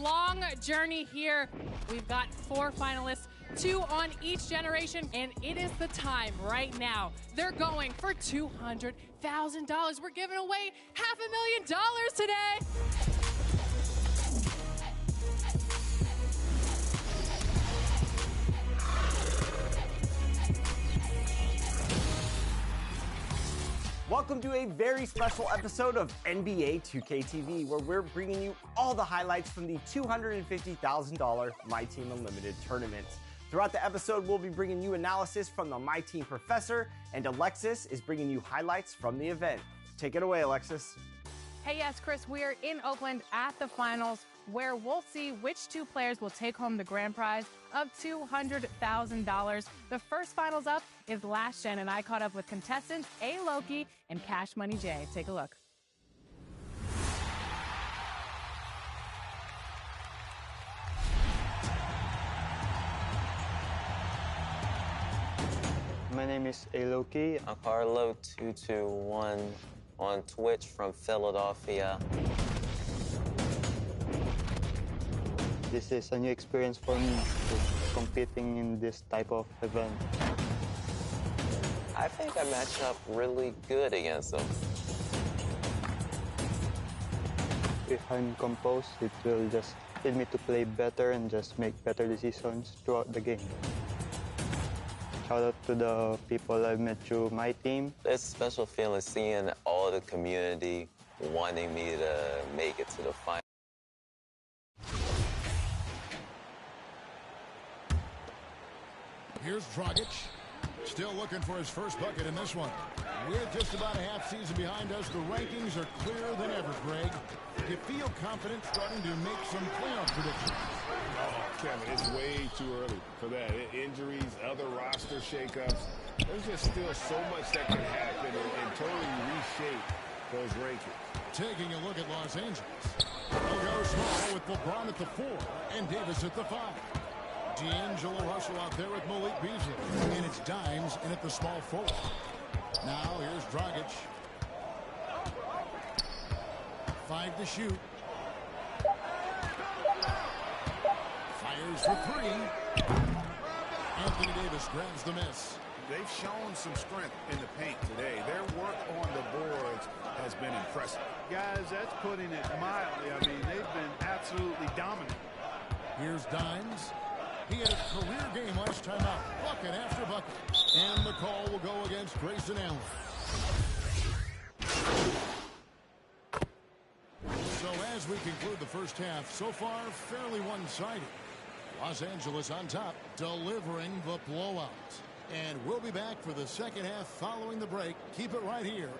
long journey here. We've got 4 finalists, 2 on each generation, and it is the time right now. They're going for $200,000. We're giving away $500,000 today. Welcome to a very special episode of NBA 2K23, where we're bringing you all the highlights from the $250,000 My Team Unlimited tournament. Throughout the episode, we'll be bringing you analysis from the My Team professor, and Alexis is bringing you highlights from the event. Take it away, Alexis. Hey, yes, Chris, we are in Oakland at the finals, where we'll see which 2 players will take home the grand prize of $200,000. The first finals up is Last Gen, and I caught up with contestants A. Loki and Cash Money J. Take a look. My name is A. Loki. I'm Carlo221 on Twitch from Philadelphia. This is a new experience for me, competing in this type of event. I think I match up really good against them. If I'm composed, it will just lead me to play better and just make better decisions throughout the game. Shout out to the people I've met through my team. It's a special feeling seeing all the community wanting me to make it to the final. Here's Dragic, still looking for his first bucket in this one. With just about a half season behind us, the rankings are clearer than ever, Greg. Do you feel confident starting to make some playoff predictions? Oh, Kevin, it's way too early for that. Injuries, other roster shakeups. There's just still so much that can happen and totally reshape those rankings. Taking a look at Los Angeles. They'll go small with LeBron at the 4 and Davis at the 5. D'Angelo Russell out there with Malik Beasley. And it's Dimes in at the small 4. Now here's Dragic. 5 to shoot. Fires for 3. Anthony Davis grabs the miss. They've shown some strength in the paint today. Their work on the boards has been impressive. Guys, that's putting it mildly. I mean, they've been absolutely dominant. Here's Dimes. He had a career game last time out. Bucket after bucket. And the call will go against Grayson Allen. So as we conclude the first half, so far fairly one-sided. Los Angeles on top, delivering the blowout. And we'll be back for the second half following the break. Keep it right here.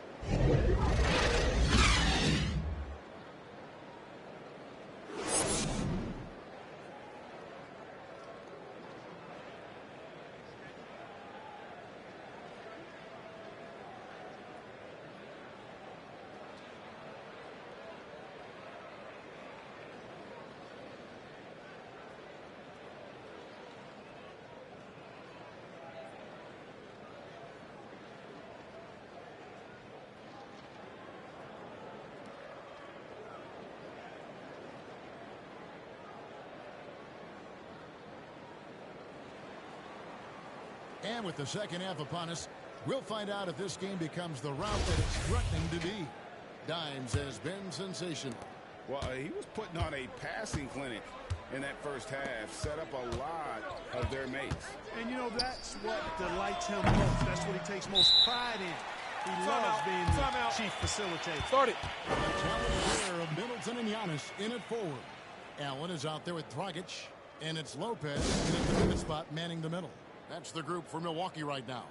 And with the second half upon us, we'll find out if this game becomes the route that it's threatening to be. Dimes has been sensational. Well, he was putting on a passing clinic in that first half, set up a lot of their mates. And, you know, that's what delights him most. That's what he takes most pride in. He loves being the chief facilitator. Start it. A challenge here of Middleton and Giannis in at forward. Allen is out there with Dragic, and it's Lopez in at the pivot spot manning the middle. That's the group for Milwaukee right now.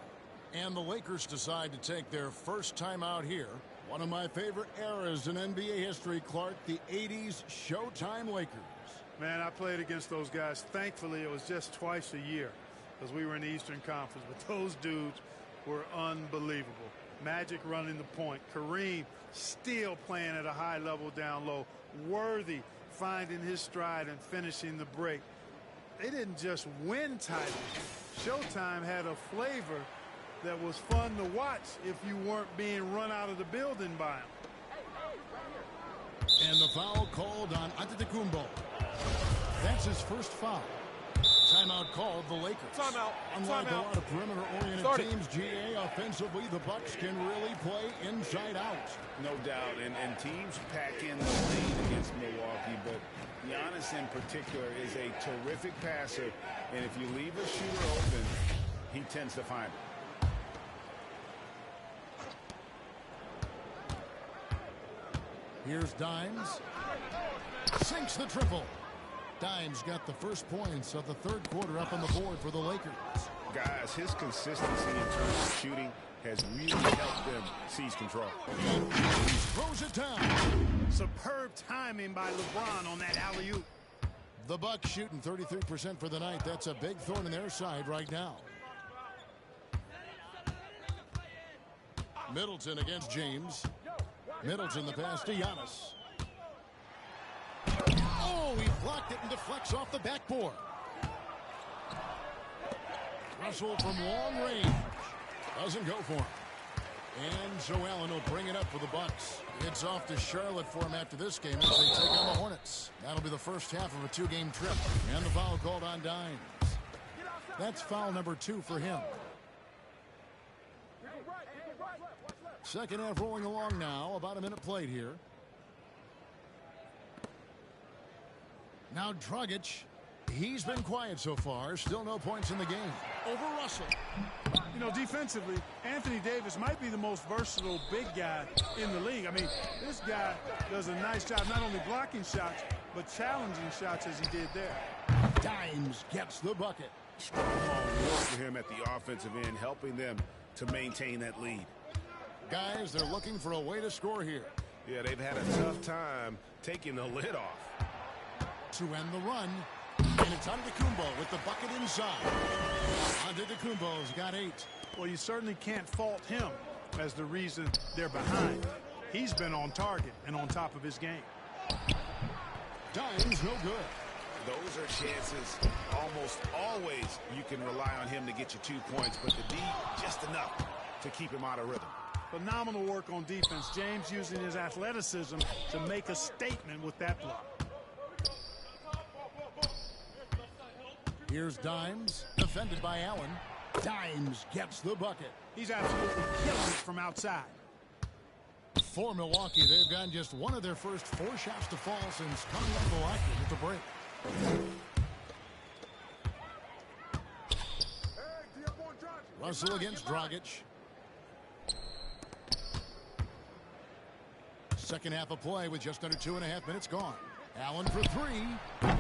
And the Lakers decide to take their first time out here. One of my favorite eras in NBA history, Clark, the 80s Showtime Lakers. Man, I played against those guys. Thankfully, it was just twice a year because we were in the Eastern Conference. But those dudes were unbelievable. Magic running the point. Kareem still playing at a high level down low. Worthy finding his stride and finishing the break. They didn't just win titles. Showtime had a flavor that was fun to watch if you weren't being run out of the building by them. And the foul called on Antetokounmpo. That's his first foul. Timeout called the Lakers. Timeout. Unlike a lot of perimeter-oriented Start it. teams, GA, offensively, the Bucks can really play inside out. No doubt, and teams pack in the lane against Milwaukee, but Giannis in particular is a terrific passer, and if you leave a shooter open, he tends to find it. Here's Dimes. Sinks the triple. Dimes got the first points of the third quarter up on the board for the Lakers. Guys, his consistency in terms of shooting has really helped them seize control. Throws it down. Superb timing by LeBron on that alley-oop. The Bucks shooting 33% for the night. That's a big thorn in their side right now. Middleton against James. Middleton the pass to Giannis. Oh, he blocked it and deflects off the backboard. Russell from long range. Doesn't go for him. And so Allen will bring it up for the Bucks. It's off to Charlotte for him after this game as they take on the Hornets. That'll be the first half of a two-game trip. And the foul called on Dimes. That's foul number 2 for him. Second half rolling along now. About a minute played here. Now Dragic. He's been quiet so far. Still no points in the game. Over Russell. You know, defensively, Anthony Davis might be the most versatile big guy in the league. I mean, this guy does a nice job not only blocking shots, but challenging shots as he did there. Dimes gets the bucket. Strong work for him at the offensive end, helping them to maintain that lead. Guys, they're looking for a way to score here. Yeah, they've had a tough time taking the lid off. To end the run. And it's Antetokounmpo with the bucket inside. Antetokounmpo's got 8. Well, you certainly can't fault him as the reason they're behind. He's been on target and on top of his game. Dimes no good. Those are chances almost always you can rely on him to get you 2 points, but the D just enough to keep him out of rhythm. Phenomenal work on defense. James using his athleticism to make a statement with that block. Here's Dimes, defended by Allen. Dimes gets the bucket. He's absolutely killing it from outside. For Milwaukee, they've gotten just one of their first 4 shots to fall since coming up Milwaukee with the break. Russell against Dragic. Second half of play with just under 2.5 minutes gone. Allen for 3.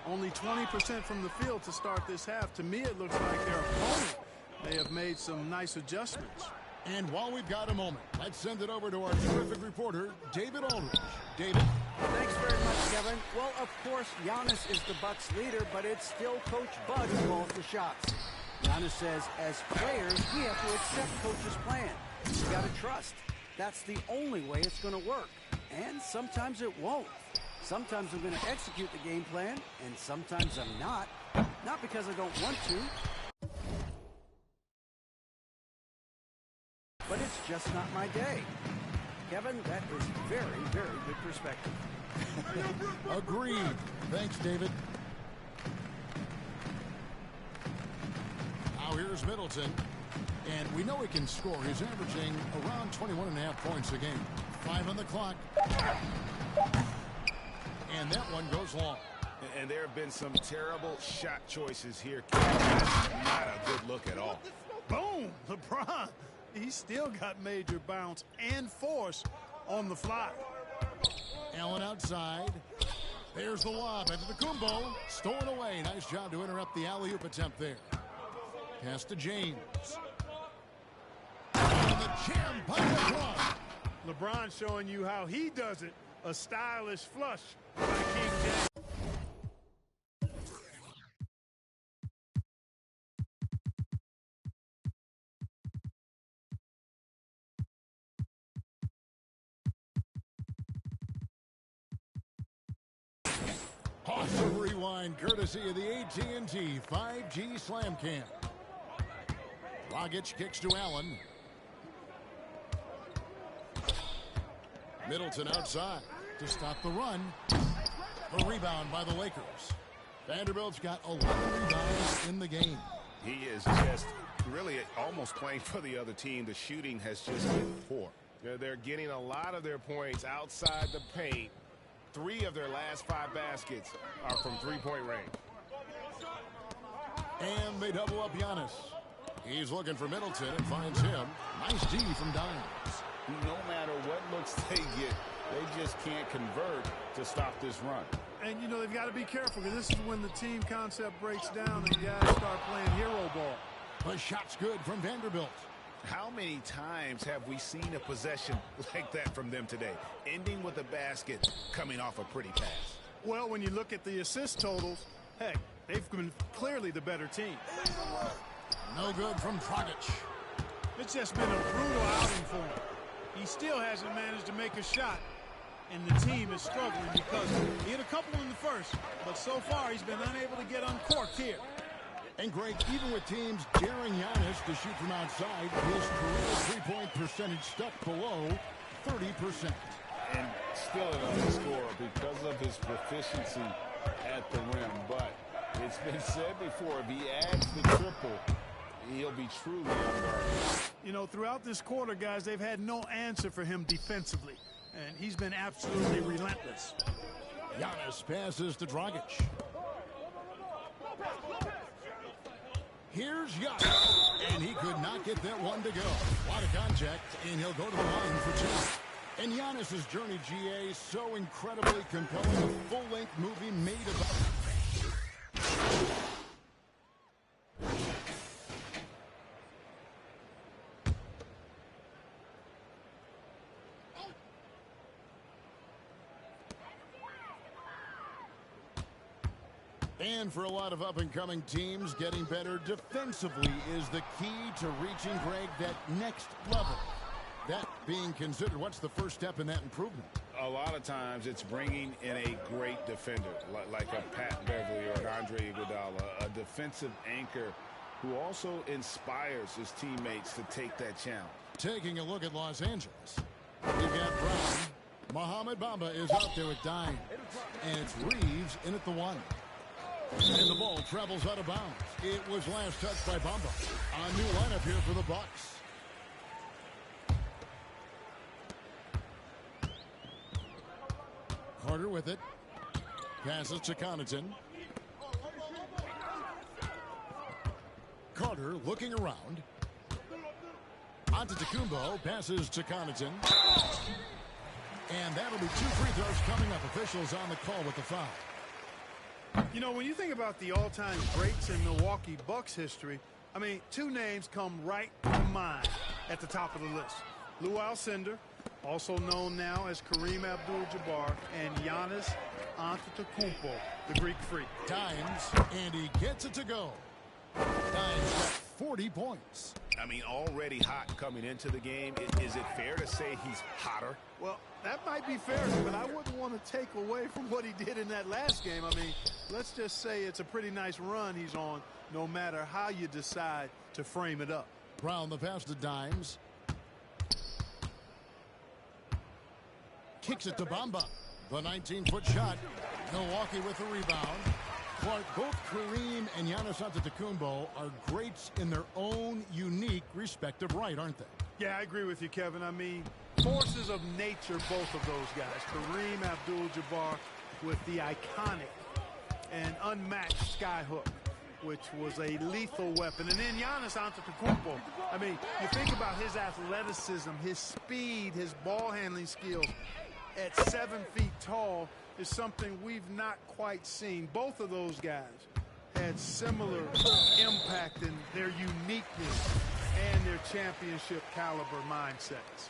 Only 20% from the field to start this half. To me, it looks like their opponent may have made some nice adjustments. And while we've got a moment, let's send it over to our terrific reporter, David Aldridge. David? Thanks very much, Kevin. Well, of course, Giannis is the Bucks' leader, but it's still Coach Bud who calls the shots. Giannis says, as players, we have to accept Coach's plan. You got to trust. That's the only way it's going to work. And sometimes it won't. Sometimes I'm going to execute the game plan, and sometimes I'm not. Not because I don't want to, but it's just not my day. Kevin, that is very, very good perspective. Agreed. Thanks, David. Now here's Middleton. And we know he can score. He's averaging around 21.5 points a game. 5 on the clock. And that one goes long. And there have been some terrible shot choices here. Not a good look at all. Boom! LeBron. He's still got major bounce and force on the fly. Allen outside. There's the lob. Antetokounmpo stolen away. Nice job to interrupt the alley-oop attempt there. Pass to James. And the jam by LeBron. LeBron showing you how he does it. A stylish flush by King James. Awesome rewind courtesy of the AT&T 5G Slam Cam. Dragic kicks to Allen. Middleton outside to stop the run. A rebound by the Lakers. Vanderbilt's got 11 rebounds in the game. He is just really almost playing for the other team. The shooting has just been poor. They're getting a lot of their points outside the paint. 3 of their last 5 baskets are from three-point range. And they double up Giannis. He's looking for Middleton and finds him. Nice D from Dimes. No matter what looks they get, they just can't convert to stop this run. And, you know, they've got to be careful because this is when the team concept breaks down and guys start playing hero ball. The shot's good from Vanderbilt. How many times have we seen a possession like that from them today, ending with a basket coming off a pretty pass? Well, when you look at the assist totals, heck, they've been clearly the better team. No good from Dragic. It's just been a brutal outing for him. He still hasn't managed to make a shot, and the team is struggling because he hit a couple in the first, but so far he's been unable to get uncorked here. And Greg, even with teams daring Giannis to shoot from outside, his career three-point percentage stuck below 30%. And still another score because of his proficiency at the rim. But it's been said before, if he adds the triple, he'll be truly unguarded. You know, throughout this quarter, guys, they've had no answer for him defensively, and he's been absolutely relentless. Giannis passes to Dragic. Here's Giannis, and he could not get that one to go. A lot of contact, and he'll go to the line for 2. And Giannis's journey, GA, so incredibly compelling. A full-length movie made about And for a lot of up-and-coming teams, getting better defensively is the key to reaching, Greg, that next level. That being considered, what's the first step in that improvement? A lot of times it's bringing in a great defender, like a Pat Beverly or an Andre Iguodala, a defensive anchor who also inspires his teammates to take that challenge. Taking a look at Los Angeles, we've got Brown. Mohamed Bamba is out there with Dime. And it's Reeves in at the 1. And the ball travels out of bounds. It was last touched by Bamba. A new lineup here for the Bucks. Carter with it. Passes to Connaughton. Carter looking around. Antetokounmpo passes to Connaughton. And that'll be 2 free throws coming up. Officials on the call with the foul. You know, when you think about the all-time greats in Milwaukee Bucks history, I mean, 2 names come right to mind at the top of the list. Lou Alcindor, also known now as Kareem Abdul-Jabbar, and Giannis Antetokounmpo, the Greek Freak. Dimes, and he gets it to go. Dimes got 40 points. I mean, already hot coming into the game. Is it fair to say he's hotter? Well, that might be fair, but I wouldn't want to take away from what he did in that last game. I mean, let's just say it's a pretty nice run he's on, no matter how you decide to frame it up. Brown the pass to Dimes. Kicks it to Bamba. The 19-foot shot. Milwaukee with the rebound. Clark, both Kareem and Giannis Antetokounmpo are greats in their own unique respective right, aren't they? Yeah, I agree with you, Kevin. I mean, forces of nature, both of those guys. Kareem Abdul-Jabbar with the iconic and unmatched skyhook, which was a lethal weapon. And then Giannis Antetokounmpo. I mean, you think about his athleticism, his speed, his ball handling skills at 7 feet tall is something we've not quite seen. Both of those guys had similar impact in their uniqueness and their championship caliber mindsets.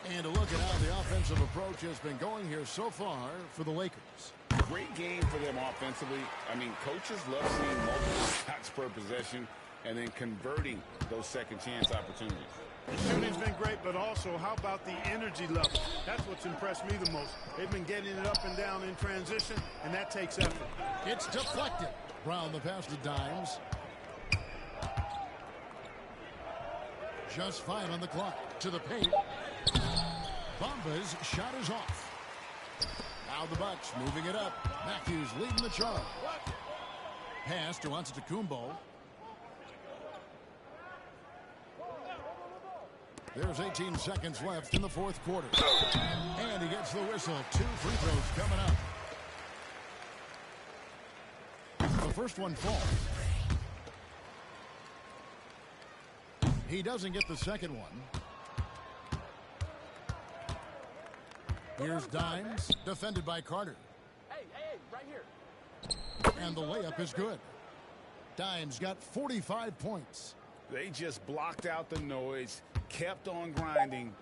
And a look at how the offensive approach has been going here so far for the Lakers. Great game for them offensively. I mean, coaches love seeing multiple shots per possession and then converting those second chance opportunities. The shooting's been great, but also how about the energy level? That's what's impressed me the most. They've been getting it up and down in transition, and that takes effort. It's deflected. Brown the pass to Dimes. Just 5 on the clock. To the paint. Bamba's shot is off. Now the Bucks moving it up. Matthews leading the charge. Pass to Antetokounmpo. There's 18 seconds left in the fourth quarter. And he gets the whistle. 2 free throws coming up. The first one falls. He doesn't get the second one. Here's Dimes, defended by Carter. Hey, right here. And the layup is good. Dimes got 45 points. They just blocked out the noise, kept on grinding,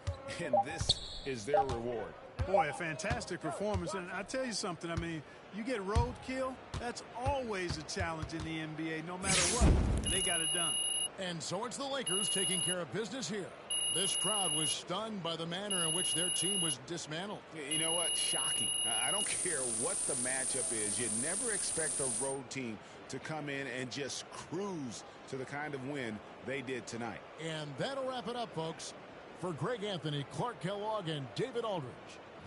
and this is their reward. Boy, a fantastic performance. And I tell you something, I mean, you get roadkill, that's always a challenge in the NBA, no matter what. And they got it done. And so it's the Lakers taking care of business here. This crowd was stunned by the manner in which their team was dismantled. You know what? Shocking. I don't care what the matchup is. You never expect a road team to come in and just cruise to the kind of win they did tonight. And that'll wrap it up, folks. For Greg Anthony, Clark Kellogg, and David Aldridge,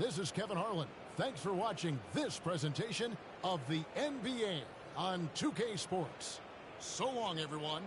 this is Kevin Harlan. Thanks for watching this presentation of the NBA on 2K Sports. So long, everyone.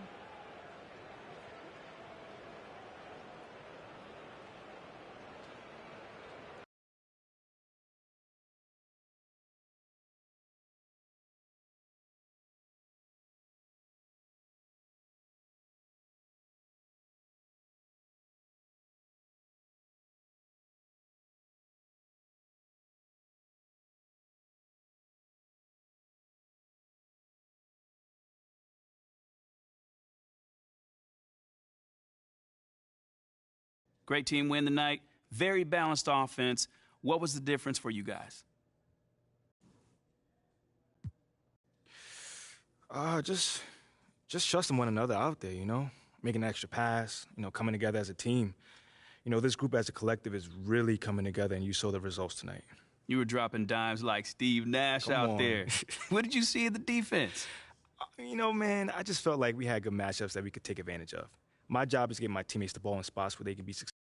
Great team win tonight. Very balanced offense. What was the difference for you guys? Just trusting one another out there, making an extra pass, coming together as a team. This group as a collective is really coming together, and you saw the results tonight. You were dropping dimes like Steve Nash out there. What did you see in the defense? Man, I just felt like we had good matchups that we could take advantage of. My job is to get my teammates the ball in spots where they can be successful.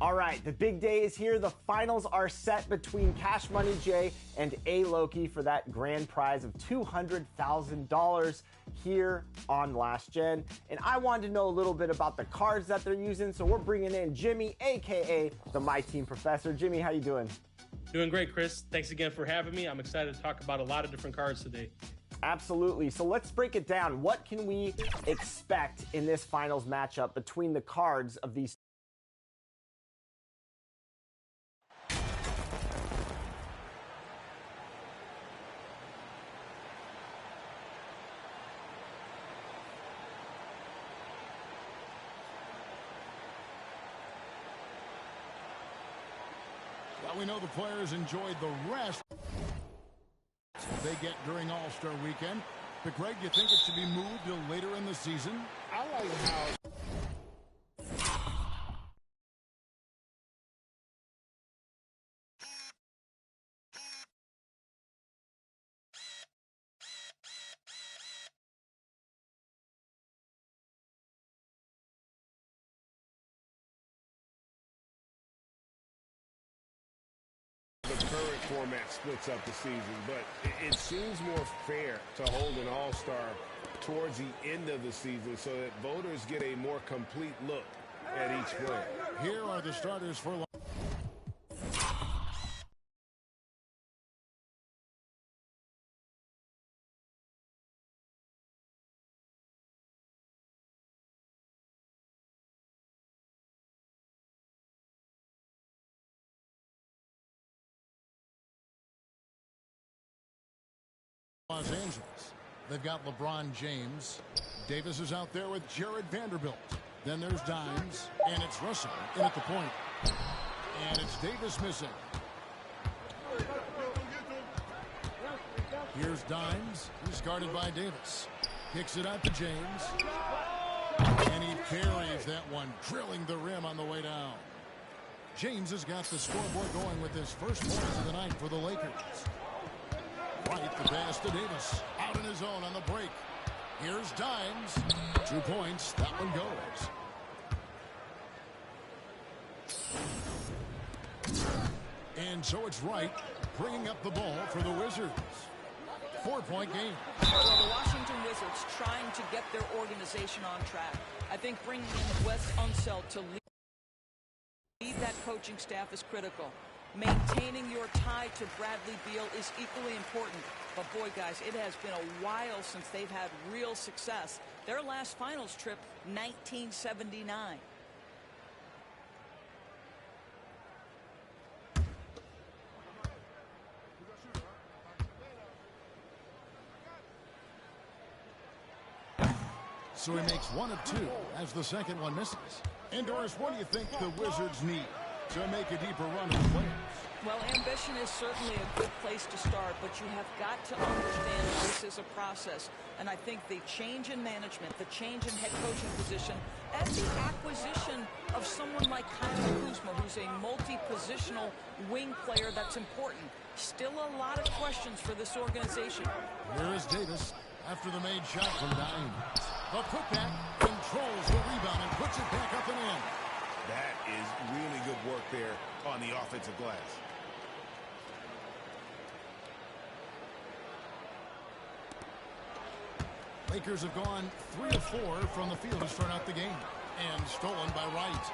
All right, the big day is here. The finals are set between Cash Money Jay and A. Loki for that grand prize of $200,000 here on Last Gen. And I wanted to know a little bit about the cards that they're using, so we're bringing in Jimmy, aka the My Team Professor. Jimmy, how you doing? Doing great, Chris. Thanks again for having me. I'm excited to talk about a lot of different cards today. Absolutely. So let's break it down. What can we expect in this finals matchup between the cards of these? Well, we know the players enjoyed the rest they get during All-Star Weekend. But, Greg, you think it should be moved till later in the season? I like how... the current format splits up the season, but it seems more fair to hold an all-star towards the end of the season so that voters get a more complete look at each player. Here are the starters for... Los Angeles. They've got LeBron James. Davis is out there with Jared Vanderbilt. Then there's Dimes, and it's Russell in at the point. And it's Davis missing. Here's Dimes. He's guarded by Davis. Kicks it out to James. And he carries that one, drilling the rim on the way down. James has got the scoreboard going with his first points of the night for the Lakers. Right, the pass to Davis. Out in his own on the break. Here's Dimes. 2 points. That one goes. And so it's Wright bringing up the ball for the Wizards. 4-point game. Well, the Washington Wizards trying to get their organization on track. I think bringing in Wes Unseld to lead that coaching staff is critical. Maintaining your tie to Bradley Beal is equally important. But boy, guys, it has been a while since they've had real success. Their last finals trip, 1979. So he makes 1 of 2 as the second one misses. And Doris, what do you think the Wizards need to make a deeper run of the playoffs? Well, ambition is certainly a good place to start, but you have got to understand this is a process. And I think the change in management, the change in head coaching position, and the acquisition of someone like Kyle Kuzma, who's a multi-positional wing player that's important. Still a lot of questions for this organization. Here is Davis after the made shot from Dimes. The putback controls the rebound and puts it back up and in. That is really good work there on the offensive glass. Lakers have gone 3 of 4 from the field to start out the game. And stolen by Wright.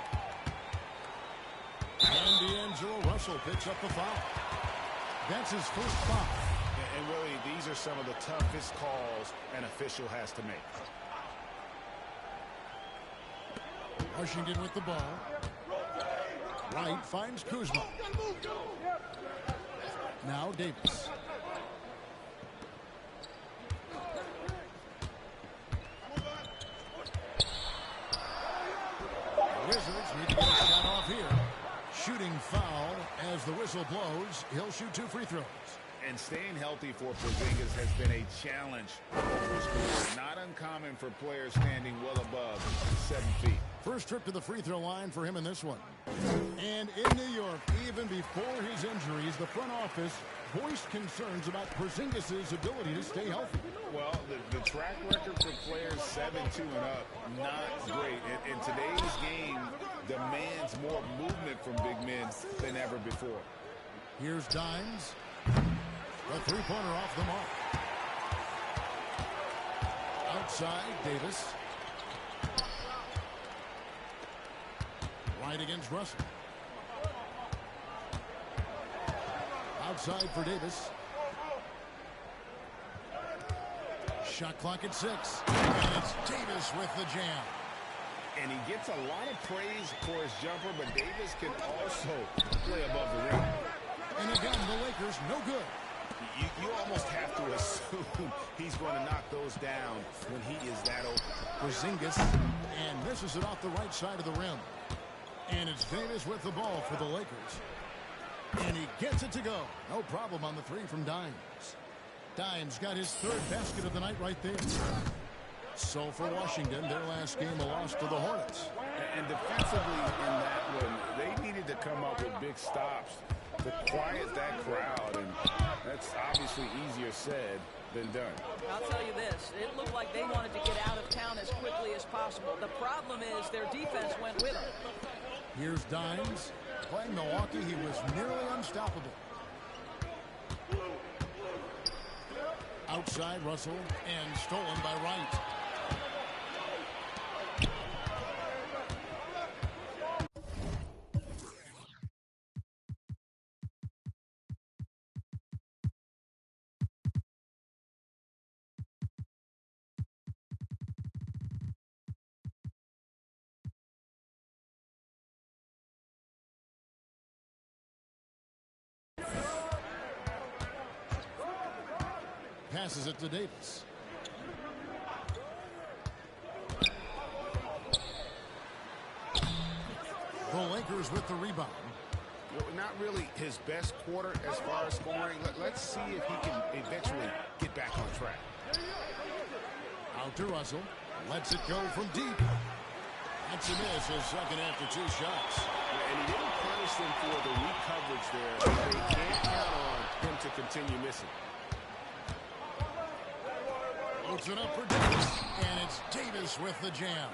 And D'Angelo Russell picks up the foul. That's his first foul. And really, these are some of the toughest calls an official has to make. Washington with the ball. Wright finds Kuzma. Now Davis. The Wizards need to get a shot off here. Shooting foul as the whistle blows. He'll shoot 2 free throws. And staying healthy for Porzingis has been a challenge over his career. Not uncommon for players standing well above 7 feet. First trip to the free throw line for him in this one. And in New York, even before his injuries, the front office voiced concerns about Porzingis' ability to stay healthy. Well, the track record for players 7-2 and up, not great. And today's game demands more movement from big men than ever before. Here's Dimes. A three-pointer off the mark. Outside, Davis. Right against Russell. Outside for Davis. Shot clock at 6. And it's Davis with the jam. And he gets a lot of praise for his jumper, but Davis can also play above the rim. And again, the Lakers no good. You almost have to assume he's going to knock those down when he is that open. Porzingis and misses it off the right side of the rim. And it's Davis with the ball for the Lakers. And he gets it to go. No problem on the three from Dimes. Dimes got his third basket of the night right there. So for Washington, their last game a loss to the Hornets. And defensively in that one, they needed to come up with big stops to quiet that crowd. And that's obviously easier said than done. I'll tell you this, it looked like they wanted to get out of town as quickly as possible. The problem is their defense went with them. Here's Dimes. Playing Milwaukee, he was nearly unstoppable. Outside Russell and stolen by Wright. Passes it to Davis. The Lakers with the rebound. Well, not really his best quarter as far as scoring. Let's see if he can eventually get back on track. Out to Russell. Lets it go from deep. That's a miss, his second after 2 shots. And he didn't punish them for the weak coverage there. They can't count on him to continue missing. Puts it up for Davis, and it's Davis with the jam.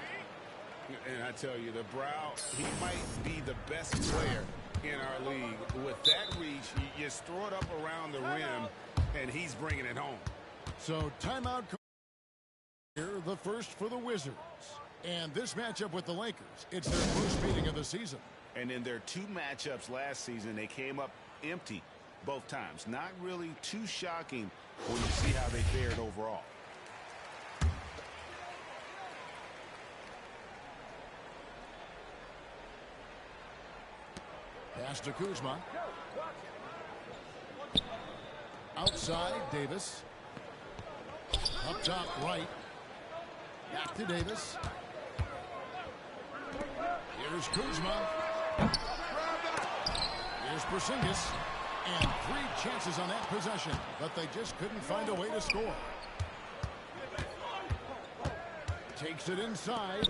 And I tell you, the Brow, he might be the best player in our league. With that reach, you just throw it up around the rim, and he's bringing it home. So timeout here, the first for the Wizards. And this matchup with the Lakers, it's their first meeting of the season. And in their 2 matchups last season, they came up empty both times. Not really too shocking when you see how they fared overall. Pass to Kuzma. Outside, Davis. Up top, right. Back to Davis. Here's Kuzma. Here's Porzingis. And 3 chances on that possession, but they just couldn't find a way to score. Takes it inside.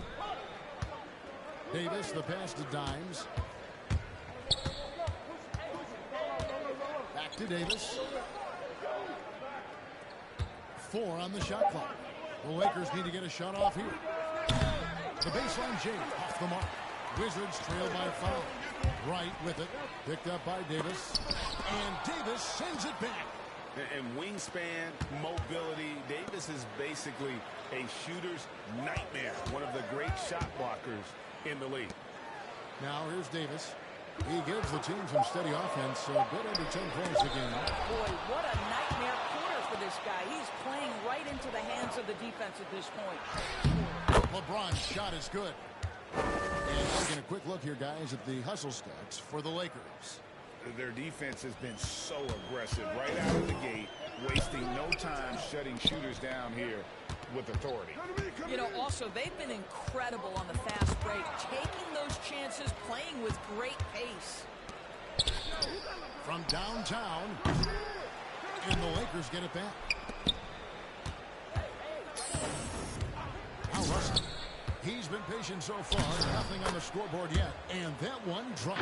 Davis, the pass to Dimes. Back to Davis. 4 on the shot clock. The Lakers need to get a shot off here. The baseline J off the mark. Wizards trail by 5. Wright with it. Picked up by Davis. And Davis sends it back. And wingspan, mobility. Davis is basically a shooter's nightmare. One of the great shot blockers in the league. Now here's Davis. He gives the team some steady offense. A bit under 10 points a game. Boy, what a nightmare quarter for this guy. He's playing right into the hands of the defense at this point. LeBron's shot is good. And taking a quick look here, guys, at the hustle stats for the Lakers. Their defense has been so aggressive right out of the gate, wasting no time shutting shooters down here with authority. You know, also, they've been incredible on the fast break, taking those chances, playing with great pace. From downtown, and the Lakers get it back. Now Russell. He's been patient so far. Nothing on the scoreboard yet. And that one drops.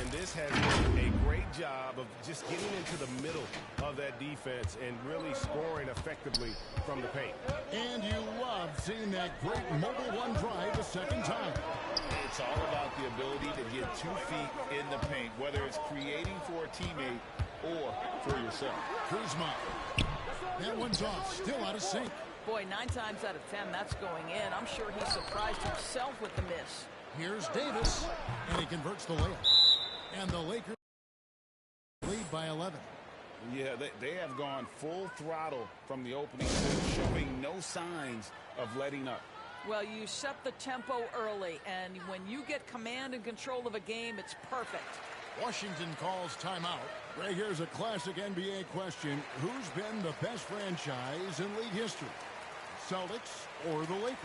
And this has been a great job of just getting into the middle of that defense and really scoring effectively from the paint. And you love seeing that great mobile one drive the second time. It's all about the ability to get 2 feet in the paint, whether it's creating for a teammate or for yourself. Kuzma. That one's off. Still out of sync. Boy, 9 times out of 10, that's going in. I'm sure he surprised himself with the miss. Here's Davis, and he converts the layup. And the Lakers lead by 11. Yeah, they have gone full throttle from the opening, showing no signs of letting up. Well, you set the tempo early, and when you get command and control of a game, it's perfect. Washington calls timeout. Ray, here's a classic NBA question. Who's been the best franchise in league history? Celtics or the Lakers?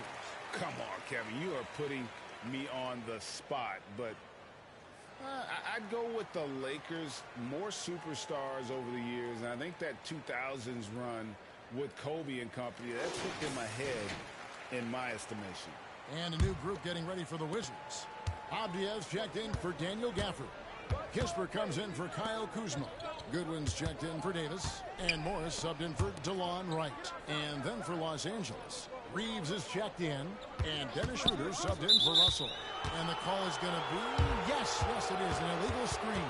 Come on, Kevin. You are putting me on the spot, but I'd go with the Lakers. More superstars over the years, and I think that 2000s run with Kobe and company, that put them ahead in my estimation. And a new group getting ready for the Wizards. Abdias checked in for Daniel Gafford. Kisper comes in for Kyle Kuzma. Goodwin's checked in for Davis. And Morris subbed in for DeLon Wright. And then for Los Angeles, Reeves is checked in. And Dennis Schroeder subbed in for Russell. And the call is going to be, yes, it is, an illegal screen.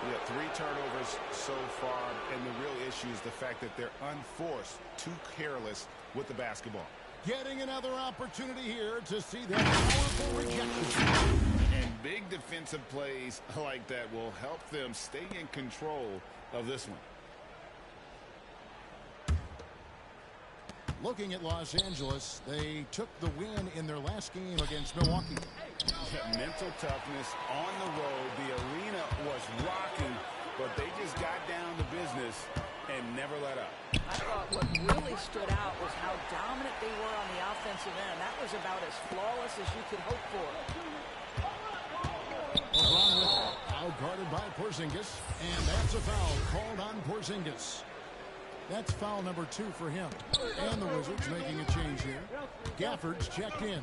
Yeah, 3 turnovers so far. And the real issue is the fact that they're unforced, too careless with the basketball. Getting another opportunity here to see that powerful rejection. And big defensive plays like that will help them stay in control of this one. Looking at Los Angeles, they took the win in their last game against Milwaukee. Mental toughness on the road. The arena was rocking, but they just got down to business and never let up. I thought what really stood out was how dominant they were on the offensive end. That was about as flawless as you could hope for. LeBron with it. Out guarded by Porzingis. And that's a foul called on Porzingis. That's foul number 2 for him. And the Wizards making a change here. Gafford's checked in.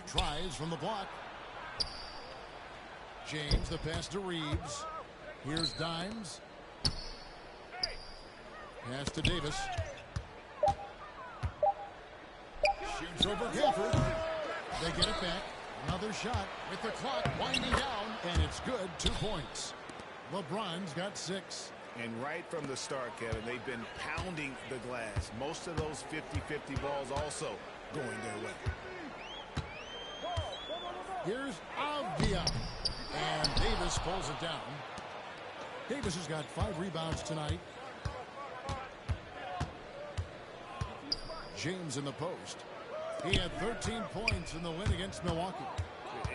Tries from the block. James, the pass to Reeves. Here's Dimes. Pass to Davis. Shoots over Gafford. They get it back. Another shot with the clock winding down. And it's good. 2 points. LeBron's got 6. And right from the start, Kevin, they've been pounding the glass. Most of those 50-50 balls also going their way. Here's Avdia. And Davis pulls it down. Davis has got 5 rebounds tonight. James in the post. He had 13 points in the win against Milwaukee.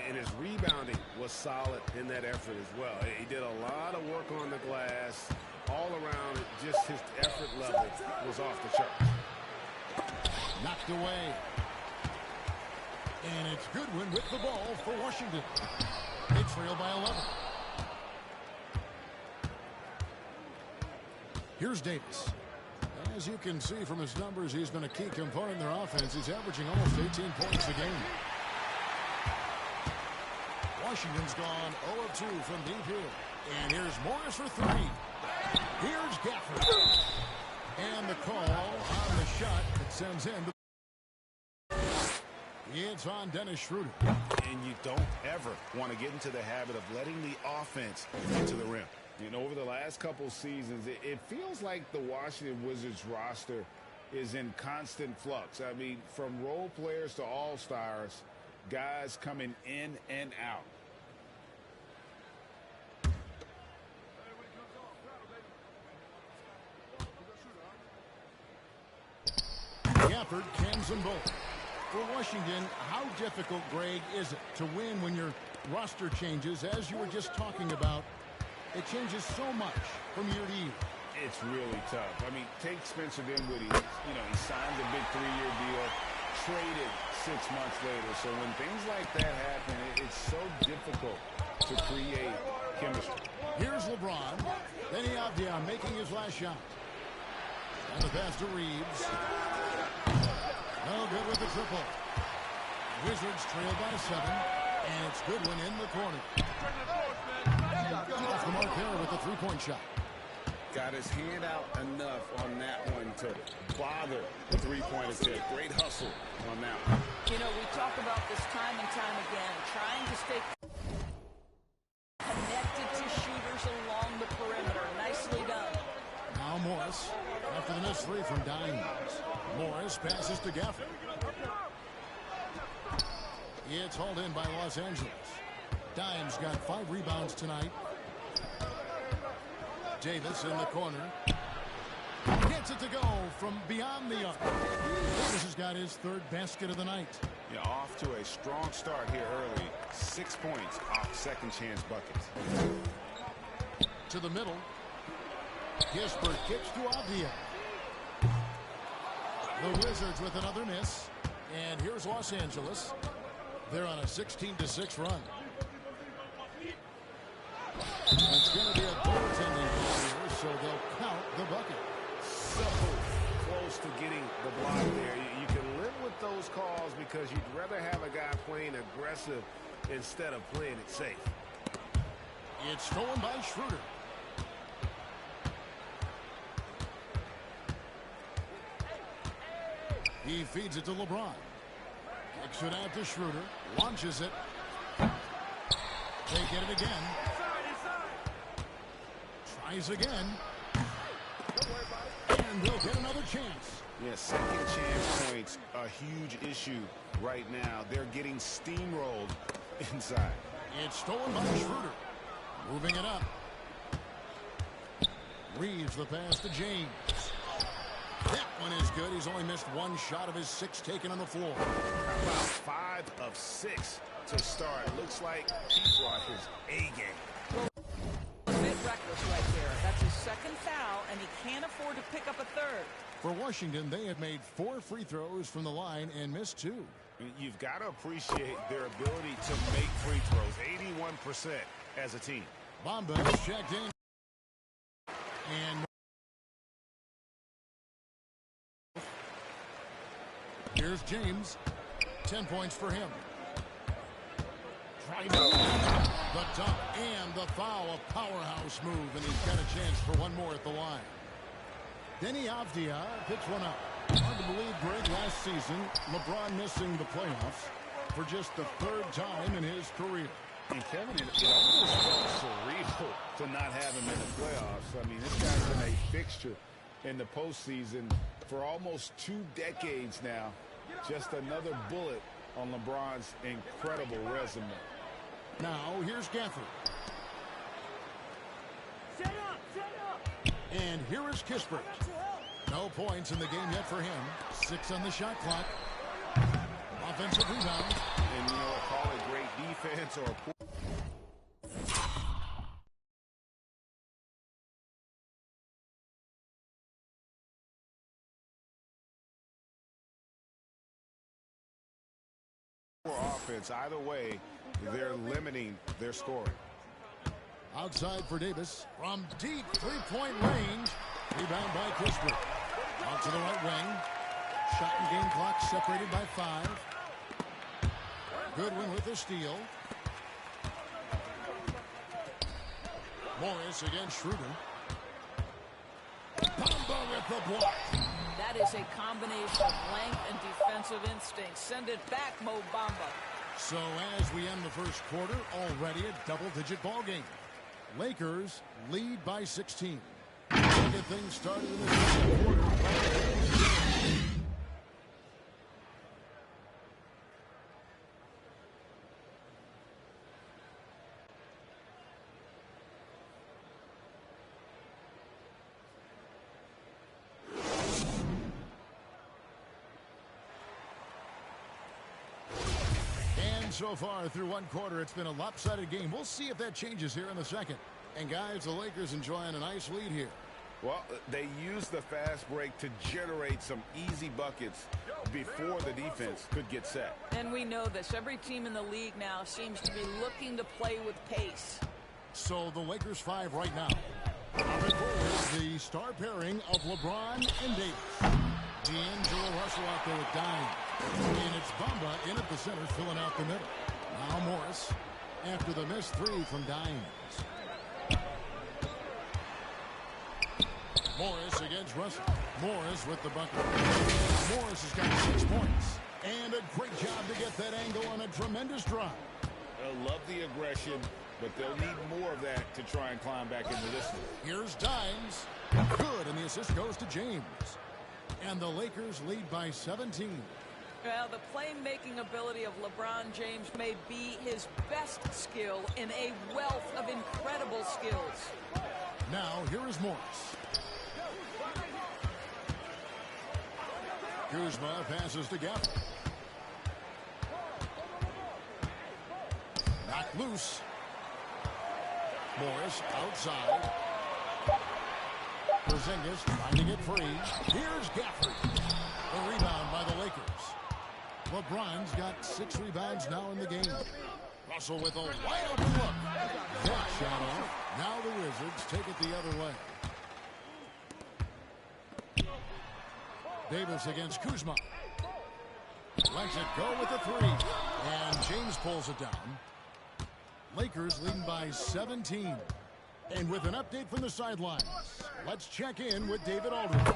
And his rebounding was solid in that effort as well. He did a lot of work on the glass. All around, just his effort level was off the chart. Knocked away. And it's Goodwin with the ball for Washington. They trail by 11. Here's Davis. As you can see from his numbers, he's been a key component in their offense. He's averaging almost 18 points a game. Washington's gone 0 of 2 from deep here. And here's Morris for 3. Here's Gafford. And the call on the shot that sends in. It's on Dennis Schroeder. And you don't ever want to get into the habit of letting the offense get to the rim. You know, over the last couple seasons, it feels like the Washington Wizards roster is in constant flux. I mean, from role players to all-stars, guys coming in and out. Gafford cans them both. For Washington, how difficult, Greg, is it to win when your roster changes, as you were just talking about? It changes so much from year to year. It's really tough. I mean, take Spencer Dinwiddie. You know, he signed a big 3-year deal, traded 6 months later. So when things like that happen, it's so difficult to create chemistry. Here's LeBron. Benny Avdia making his last shot. And the pass to Reeves. No good with the triple. Wizards trail by 7, and it's Goodwin in the corner. Off the mark there with a three-point shot. Got his hand out enough on that one to bother the three-point attempt. Great hustle on that one. You know, we talk about this time and time again, trying to stay connected to shooters along the perimeter. Nicely done. Now Morris, after the missed three from Dimes. Morris passes to Gafford. It's hauled in by Los Angeles. Dimes got 5 rebounds tonight. Davis in the corner. Gets it to go from beyond the arc. Davis has got his 3rd basket of the night. Yeah, off to a strong start here early. 6 points off second chance buckets. To the middle. Kispert kicks to Avdia. The Wizards with another miss. And here's Los Angeles. They're on a 16-6 run. It's going to be a goaltending call here, so they'll count the bucket. So close to getting the block there. You can live with those calls because you'd rather have a guy playing aggressive instead of playing it safe. It's stolen by Schroeder. He feeds it to LeBron. Kicks it out to Schroeder. Launches it. They get it again. Tries again. And they'll get another chance. Yeah, second chance points a huge issue right now. They're getting steamrolled inside. It's stolen by Schroeder. Moving it up. Reeves the pass to James. That one is good. He's only missed 1 shot of his 6 taken on the floor. About 5 of 6 to start. Looks like he brought his A game. A bit reckless right there. That's his 2nd foul, and he can't afford to pick up a 3rd. For Washington, they have made 4 free throws from the line and missed 2. You've got to appreciate their ability to make free throws. 81% as a team. Bamba checked in. And here's James. 10 points for him. The dunk and the foul. A powerhouse move, and he's got a chance for one more at the line. Denny Avdia picks one up. Hard to believe, Greg, last season, LeBron missing the playoffs for just the 3rd time in his career. And Kevin, it almost felt surreal to not have him in the playoffs. I mean, this guy's been a fixture in the postseason for almost 2 decades now. Just another bullet on LeBron's incredible resume. Now, here's Gafford. Set up! And here is Kispert. No points in the game yet for him. 6 on the shot clock. Offensive rebound. And, you know, call it great defense or poor. Offense. Either way, they're limiting their scoring. Outside for Davis from deep 3-point range. Rebound by Kispert. Out to the right wing. Shot and game clock separated by 5. Goodwin with the steal. Morris against Schroeder. Bamba with the block. That is a combination of length and defensive instinct. Send it back, Mo Bamba. So as we end the first quarter, already a double-digit ball game. Lakers lead by 16. Look at things started in the second quarter. So far through one quarter, it's been a lopsided game. We'll see if that changes here in the second. And guys, the Lakers enjoying a nice lead here. Well, they used the fast break to generate some easy buckets before the defense could get set. And we know this. Every team in the league now seems to be looking to play with pace. So the Lakers 5 right now. Up and forward, the star pairing of LeBron and Davis. D'Angelo Russell out there with Dime. And it's Bamba in at the center, filling out the middle. Now Morris after the missed three from Dimes. Morris against Russell. Morris with the bucket. Morris has got 6 points. And a great job to get that angle on a tremendous drive. They'll love the aggression, but they'll need more of that to try and climb back into this one. Here's Dimes. Good, and the assist goes to James. And the Lakers lead by 17. Well, the playmaking ability of LeBron James may be his best skill in a wealth of incredible skills. Now, here is Morris. Kuzma passes to Gafford. Knocked loose. Morris outside. Porzingis trying to get free. Here's Gafford. A rebound by the Lakers. LeBron's got 6 rebounds now in the game. Russell with a wide open look. That shot off. Now the Wizards take it the other way. Davis against Kuzma. Lets it go with a 3. And James pulls it down. Lakers leading by 17. And with an update from the sidelines, let's check in with David Aldridge.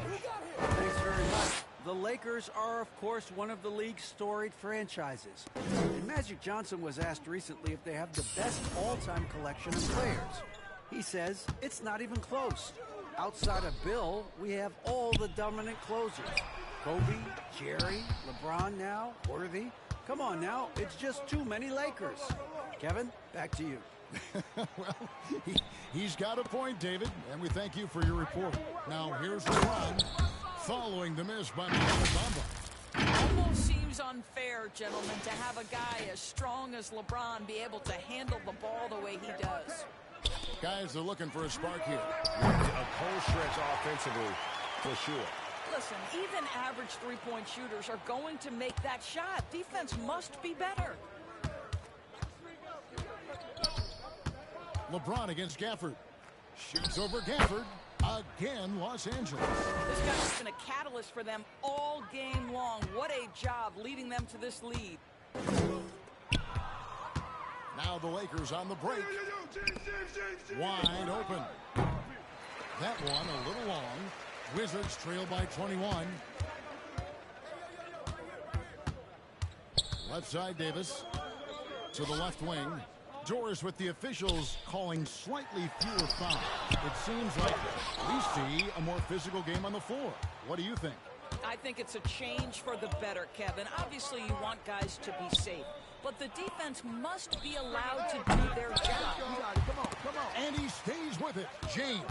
Thanks very much. The Lakers are, of course, one of the league's storied franchises. And Magic Johnson was asked recently if they have the best all-time collection of players. He says it's not even close. Outside of Bill, we have all the dominant closers. Kobe, Jerry, LeBron now, Worthy. Come on now, it's just too many Lakers. Kevin, back to you. Well, he's got a point, David, and we thank you for your report. Now, here's LeBron following the miss by Bamba. Almost seems unfair, gentlemen, to have a guy as strong as LeBron be able to handle the ball the way he does. Guys, they're looking for a spark here. A cold stretch offensively, for sure. Listen, even average three-point shooters are going to make that shot. Defense must be better. LeBron against Gafford. Shoots over Gafford. Again, Los Angeles. This guy's been a catalyst for them all game long. What a job leading them to this lead. Now the Lakers on the break. Wide open. That one a little long. Wizards trail by 21. Left side Davis to the left wing. Doors with the officials calling slightly fewer fouls. It seems like we see a more physical game on the floor. What do you think? I think it's a change for the better, Kevin. Obviously, you want guys to be safe, but the defense must be allowed to do their job. Come on. And he stays with it. James.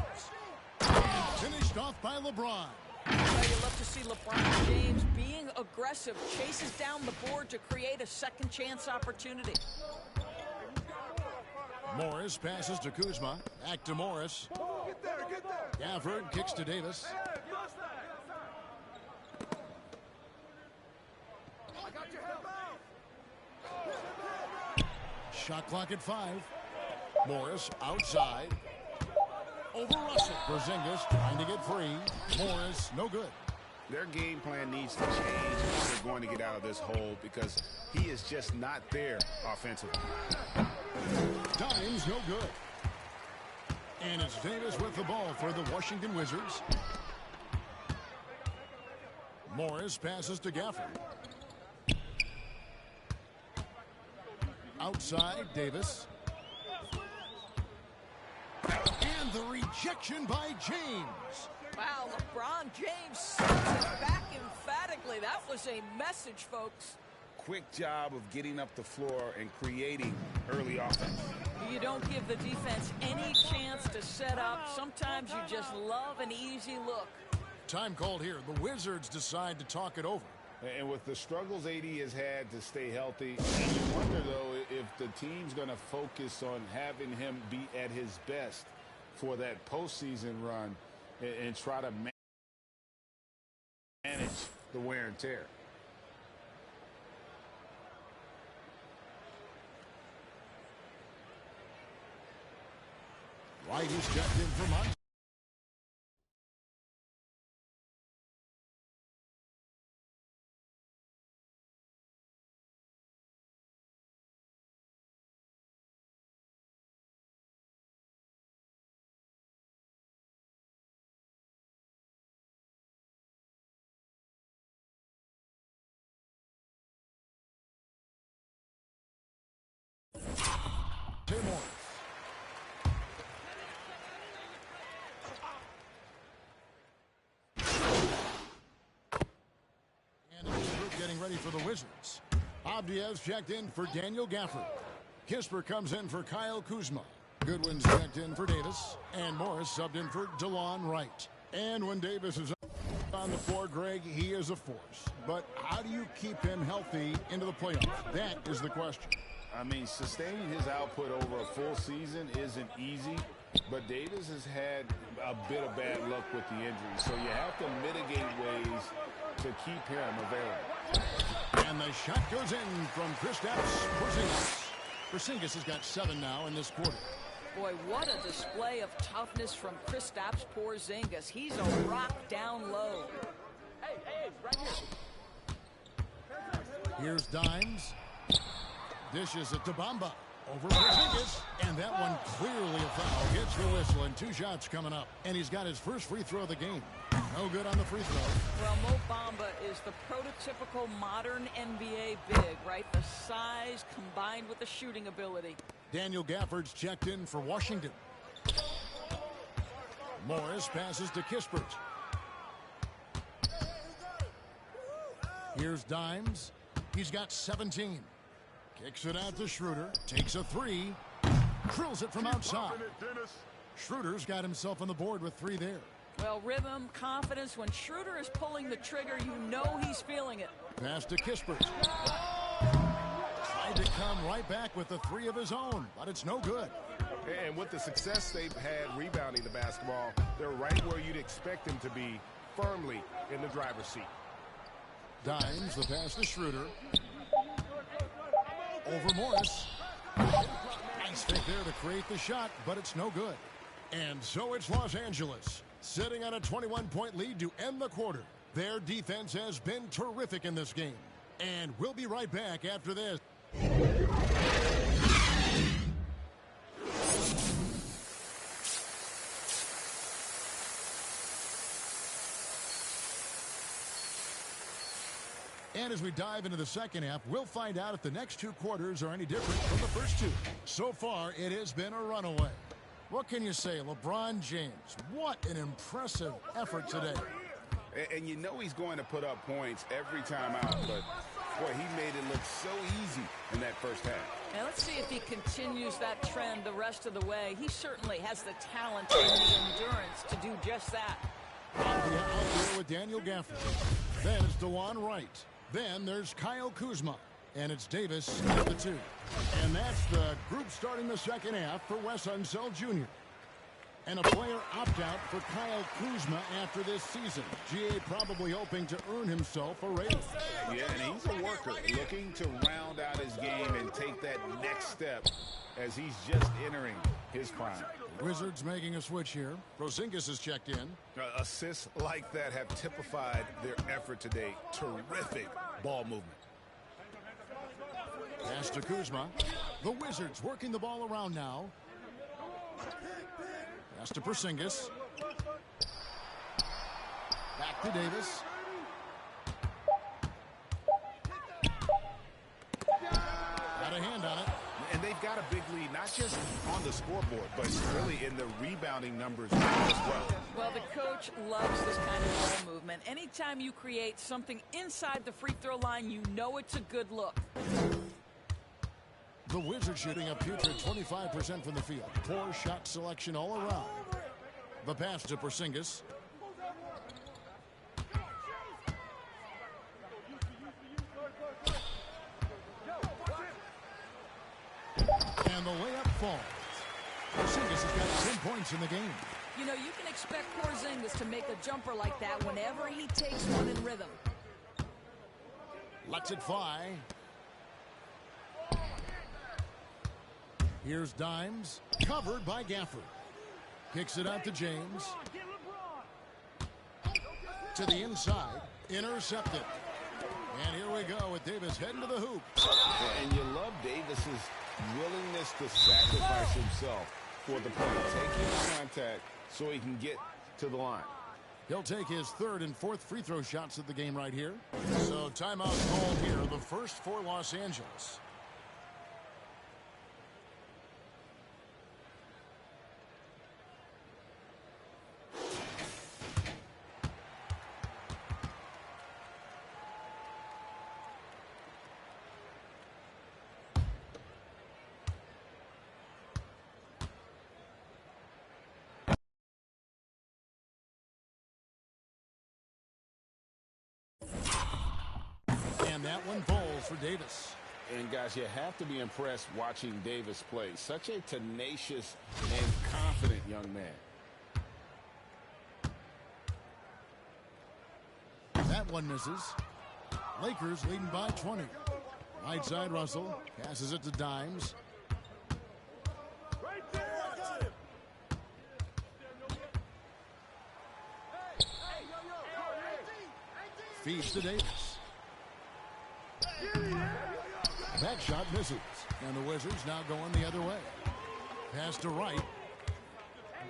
And finished off by LeBron. Well, you love to see LeBron James being aggressive, chases down the board to create a second chance opportunity. Morris passes to Kuzma. Back to Morris. Gafford kicks to Davis. Shot clock at 5. Morris outside. Over Russell. Porzingis trying to get free. Morris, no good. Their game plan needs to change if they're going to get out of this hole because he is just not there offensively. Dimes, no good. And it's Davis with the ball for the Washington Wizards. Morris passes to Gafford. Outside, Davis. And the rejection by James. Wow, LeBron James sends it back emphatically. That was a message, folks. Quick job of getting up the floor and creating early offense. You don't give the defense any chance to set up. Sometimes you just love an easy look. Time called here. The Wizards decide to talk it over. And with the struggles AD has had to stay healthy, you wonder, though, if the team's going to focus on having him be at his best for that postseason run and try to manage the wear and tear. White is checked in from Morris. And it's the group getting ready for the Wizards. Abdias checked in for Daniel Gafford. Kisper comes in for Kyle Kuzma. Goodwin's checked in for Davis. And Morris subbed in for DeLon Wright. And when Davis is on the floor, Greg, he is a force. But how do you keep him healthy into the playoffs? That is the question. I mean, sustaining his output over a full season isn't easy, but Davis has had a bit of bad luck with the injury, so you have to mitigate ways to keep him available. And the shot goes in from Kristaps Porzingis. Porzingis has got 7 now in this quarter. Boy, what a display of toughness from Kristaps Porzingis. He's a rock down low. Hey, right here. Here's Dimes. Dishes it to Bamba. Over Porzingis. And that one clearly a foul. Gets the whistle and 2 shots coming up. And he's got his first free throw of the game. No good on the free throw. Well, Mo Bamba is the prototypical modern NBA big, right? The size combined with the shooting ability. Daniel Gafford's checked in for Washington. Morris passes to Kispert. Here's Dimes. He's got 17. Kicks it out to Schroeder. Takes a 3. Drills it from outside. Schroeder's got himself on the board with 3 there. Well, rhythm, confidence. When Schroeder is pulling the trigger, you know he's feeling it. Pass to Kispert. Tried to come right back with the 3 of his own, but it's no good. And with the success they've had rebounding the basketball, they're right where you'd expect them to be, firmly in the driver's seat. Dimes, the pass to Schroeder. Over Morris. Nice fake there to create the shot, but it's no good. And so it's Los Angeles, sitting on a 21-point lead to end the quarter. Their defense has been terrific in this game. And we'll be right back after this. And as we dive into the second half, we'll find out if the next 2 quarters are any different from the first 2. So far, it has been a runaway. What can you say, LeBron James? What an impressive effort today. And you know he's going to put up points every time out, but boy, he made it look so easy in that first half. Now let's see if he continues that trend the rest of the way. He certainly has the talent and the endurance to do just that. Out there with Daniel Gafford. Then it's DeLon Wright. Then there's Kyle Kuzma. And it's Davis at the 2. And that's the group starting the second half for Wes Unseld Jr. And a player opt-out for Kyle Kuzma after this season. GA probably hoping to earn himself a raise. Yeah, and he's a worker, looking to round out his game and take that next step as he's just entering his prime. Wizards making a switch here. Porzingis is checked in. Assists like that have typified their effort today. Terrific ball movement. Pass to Kuzma. The Wizards working the ball around now. Pass to Porzingis. Back to Davis. Got a hand on it. And they've got a big lead, not just on the scoreboard, but really in the rebounding numbers as well. Well, the coach loves this kind of ball movement. Anytime you create something inside the free throw line, you know it's a good look. The Wizards shooting a putrid 25% from the field. Poor shot selection all around. The pass to Porzingis. And the layup falls. Porzingis has got 10 points in the game. You know, you can expect Porzingis to make a jumper like that whenever he takes one in rhythm. Lets it fly. Here's Dimes, covered by Gafford. Kicks it out to James. To the inside, intercepted. And here we go with Davis heading to the hoop. And you love Davis's willingness to sacrifice himself for the play, taking contact so he can get to the line. He'll take his 3rd and 4th free throw shots of the game right here. So timeout called here, the first for Los Angeles. that one falls for Davis. And, guys, you have to be impressed watching Davis play. Such a tenacious and confident young man. That one misses. Lakers leading by 20. Right side, Russell passes it to Dimes. Feeds to Davis. That shot misses. And the Wizards now going the other way. Pass to Wright.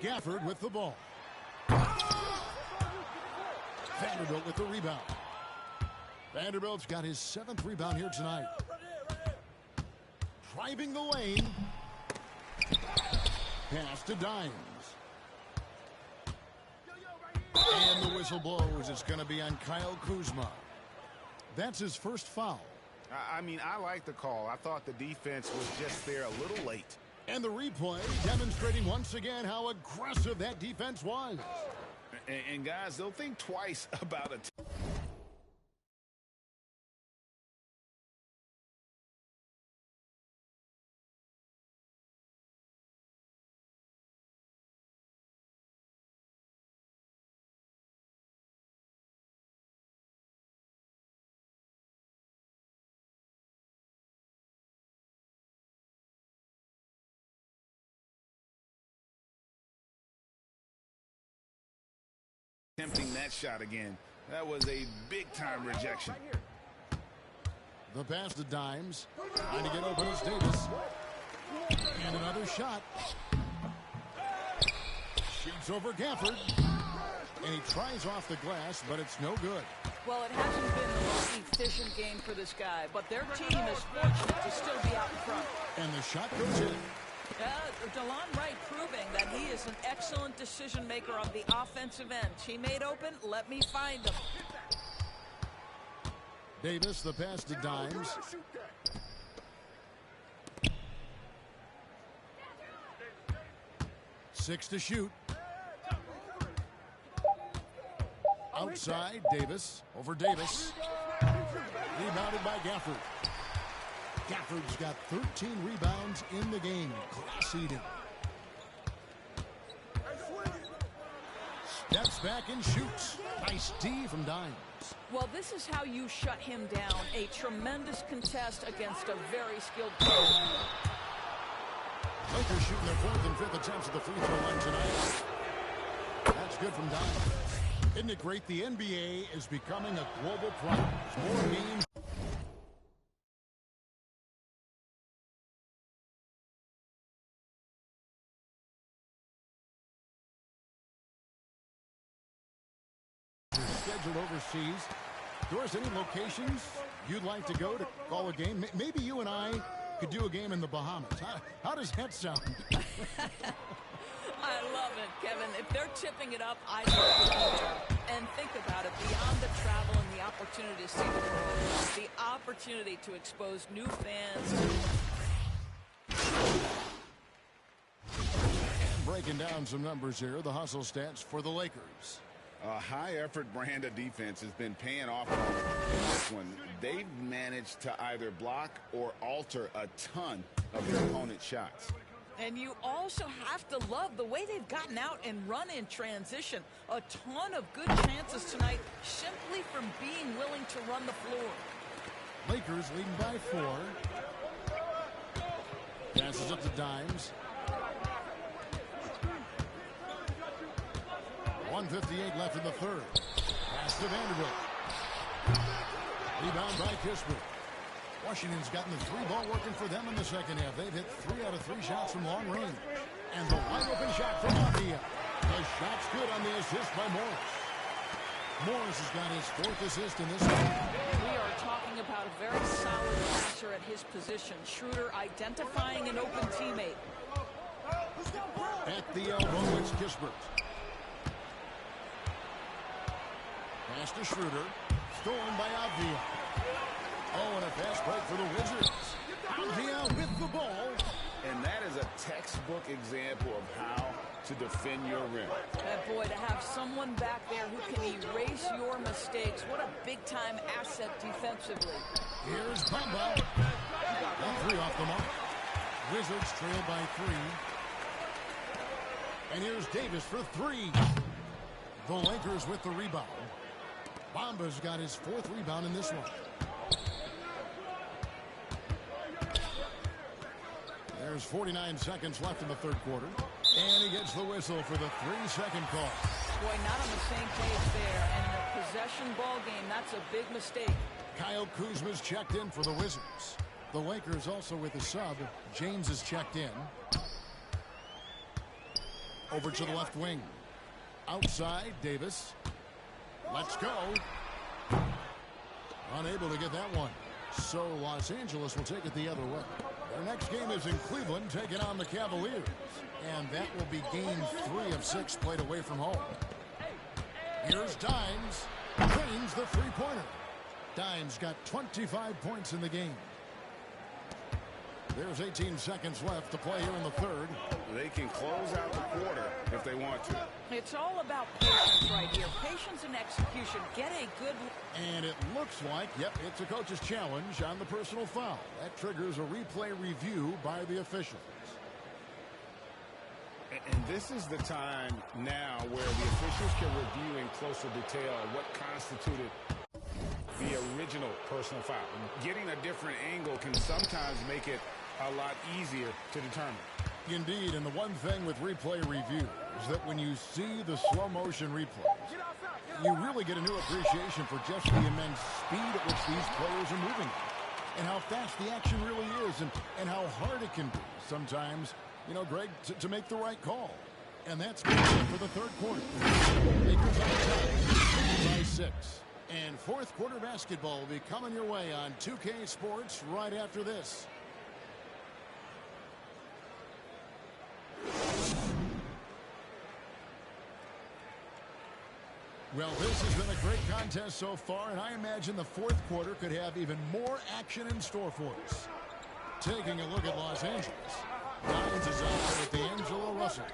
Gafford with the ball. Vanderbilt with the rebound. Vanderbilt's got his 7th rebound here tonight. Driving the lane. Pass to Dimes. And the whistle blows. It's going to be on Kyle Kuzma. That's his first foul. I mean, I like the call. I thought the defense was just there a little late. And the replay demonstrating once again how aggressive that defense was. And guys, they'll think twice about it. Attempting that shot again. That was a big-time rejection. The pass to Dimes. Trying to get open is Davis. And another shot. Shoots over Gafford. And he tries off the glass, but it's no good. Well, it hasn't been the most efficient game for this guy, but their team is fortunate to still be out in front. And the shot goes in. DeLon Wright proving that he is an excellent decision maker on the offensive end. Teammate open, let me find him. Davis, the pass to Dimes. Six to shoot. Outside, Davis. Over Davis. Rebounded by Gafford. Gafford's got 13 rebounds in the game. Class eating. Steps back and shoots. Nice D from Dimes. Well, this is how you shut him down. A tremendous contest against a very skilled player. Lakers shooting their 4th and 5th attempts at the free throw line tonight. That's good from Dimes. Isn't it great? The NBA is becoming a global product. More games. Scheduled overseas. Doris, any locations you'd like to go to call a game? Maybe you and I could do a game in the Bahamas. How does that sound? I love it, Kevin. If they're tipping it up, I'd love to be there. And think about it, beyond the travel and the opportunity to see the world, the opportunity to expose new fans. And breaking down some numbers here, the hustle stats for the Lakers. A high-effort brand of defense has been paying off in this one. They've managed to either block or alter a ton of their opponent's shots. And you also have to love the way they've gotten out and run in transition. A ton of good chances tonight simply from being willing to run the floor. Lakers leading by 4. Passes it to Dimes. 1:58 left in the 3rd. Pass to Vanderbilt. Rebound by Kispert. Washington's gotten the 3-ball working for them in the 2nd half. They've hit 3 out of 3 shots from long range. And the wide open shot from Avdia. The shot's good on the assist by Morris. Morris has got his 4th assist in this one. We are talking about a very solid passer at his position. Schroeder identifying an open teammate. At the elbow, it's Kispert. Pass to Schroeder. Stolen by Avdia. Oh, and a fast break for the Wizards. Avdia with the ball. And that is a textbook example of how to defend your rim. Boy, to have someone back there who can erase your mistakes, what a big-time asset defensively. Here's Bamba. A three off the mark. Wizards trail by 3. And here's Davis for 3. The Lakers with the rebound. Bamba's got his 4th rebound in this one. There's 49 seconds left in the 3rd quarter. And he gets the whistle for the 3-second call. Boy, not on the same page there. And in a possession ball game, that's a big mistake. Kyle Kuzma's checked in for the Wizards. The Lakers also with a sub. James is checked in. Over to the left wing. Outside, Davis. Let's go. Unable to get that one. So Los Angeles will take it the other way. Their next game is in Cleveland, taking on the Cavaliers. And that will be game 3 of 6 played away from home. Here's Dimes. Drains the three-pointer. Dimes got 25 points in the game. There's 18 seconds left to play here in the 3rd. They can close out the quarter if they want to. It's all about patience right here. Patience and execution. Get a good... And it looks like, yep, it's a coach's challenge on the personal foul. That triggers a replay review by the officials. And this is the time now where the officials can review in closer detail what constituted the original personal foul. Getting a different angle can sometimes make it a lot easier to determine. Indeed, and the one thing with replay review is that when you see the slow motion replays, you really get a new appreciation for just the immense speed at which these players are moving and how fast the action really is and how hard it can be sometimes, you know, Greg, to make the right call. And that's good for the 3rd quarter. Lakers outside by 6. And 4th quarter basketball will be coming your way on 2K Sports right after this. Well, this has been a great contest so far, and I imagine the 4th quarter could have even more action in store for us. Taking a look at Los Angeles. Dimes is out there with D'Angelo Russell.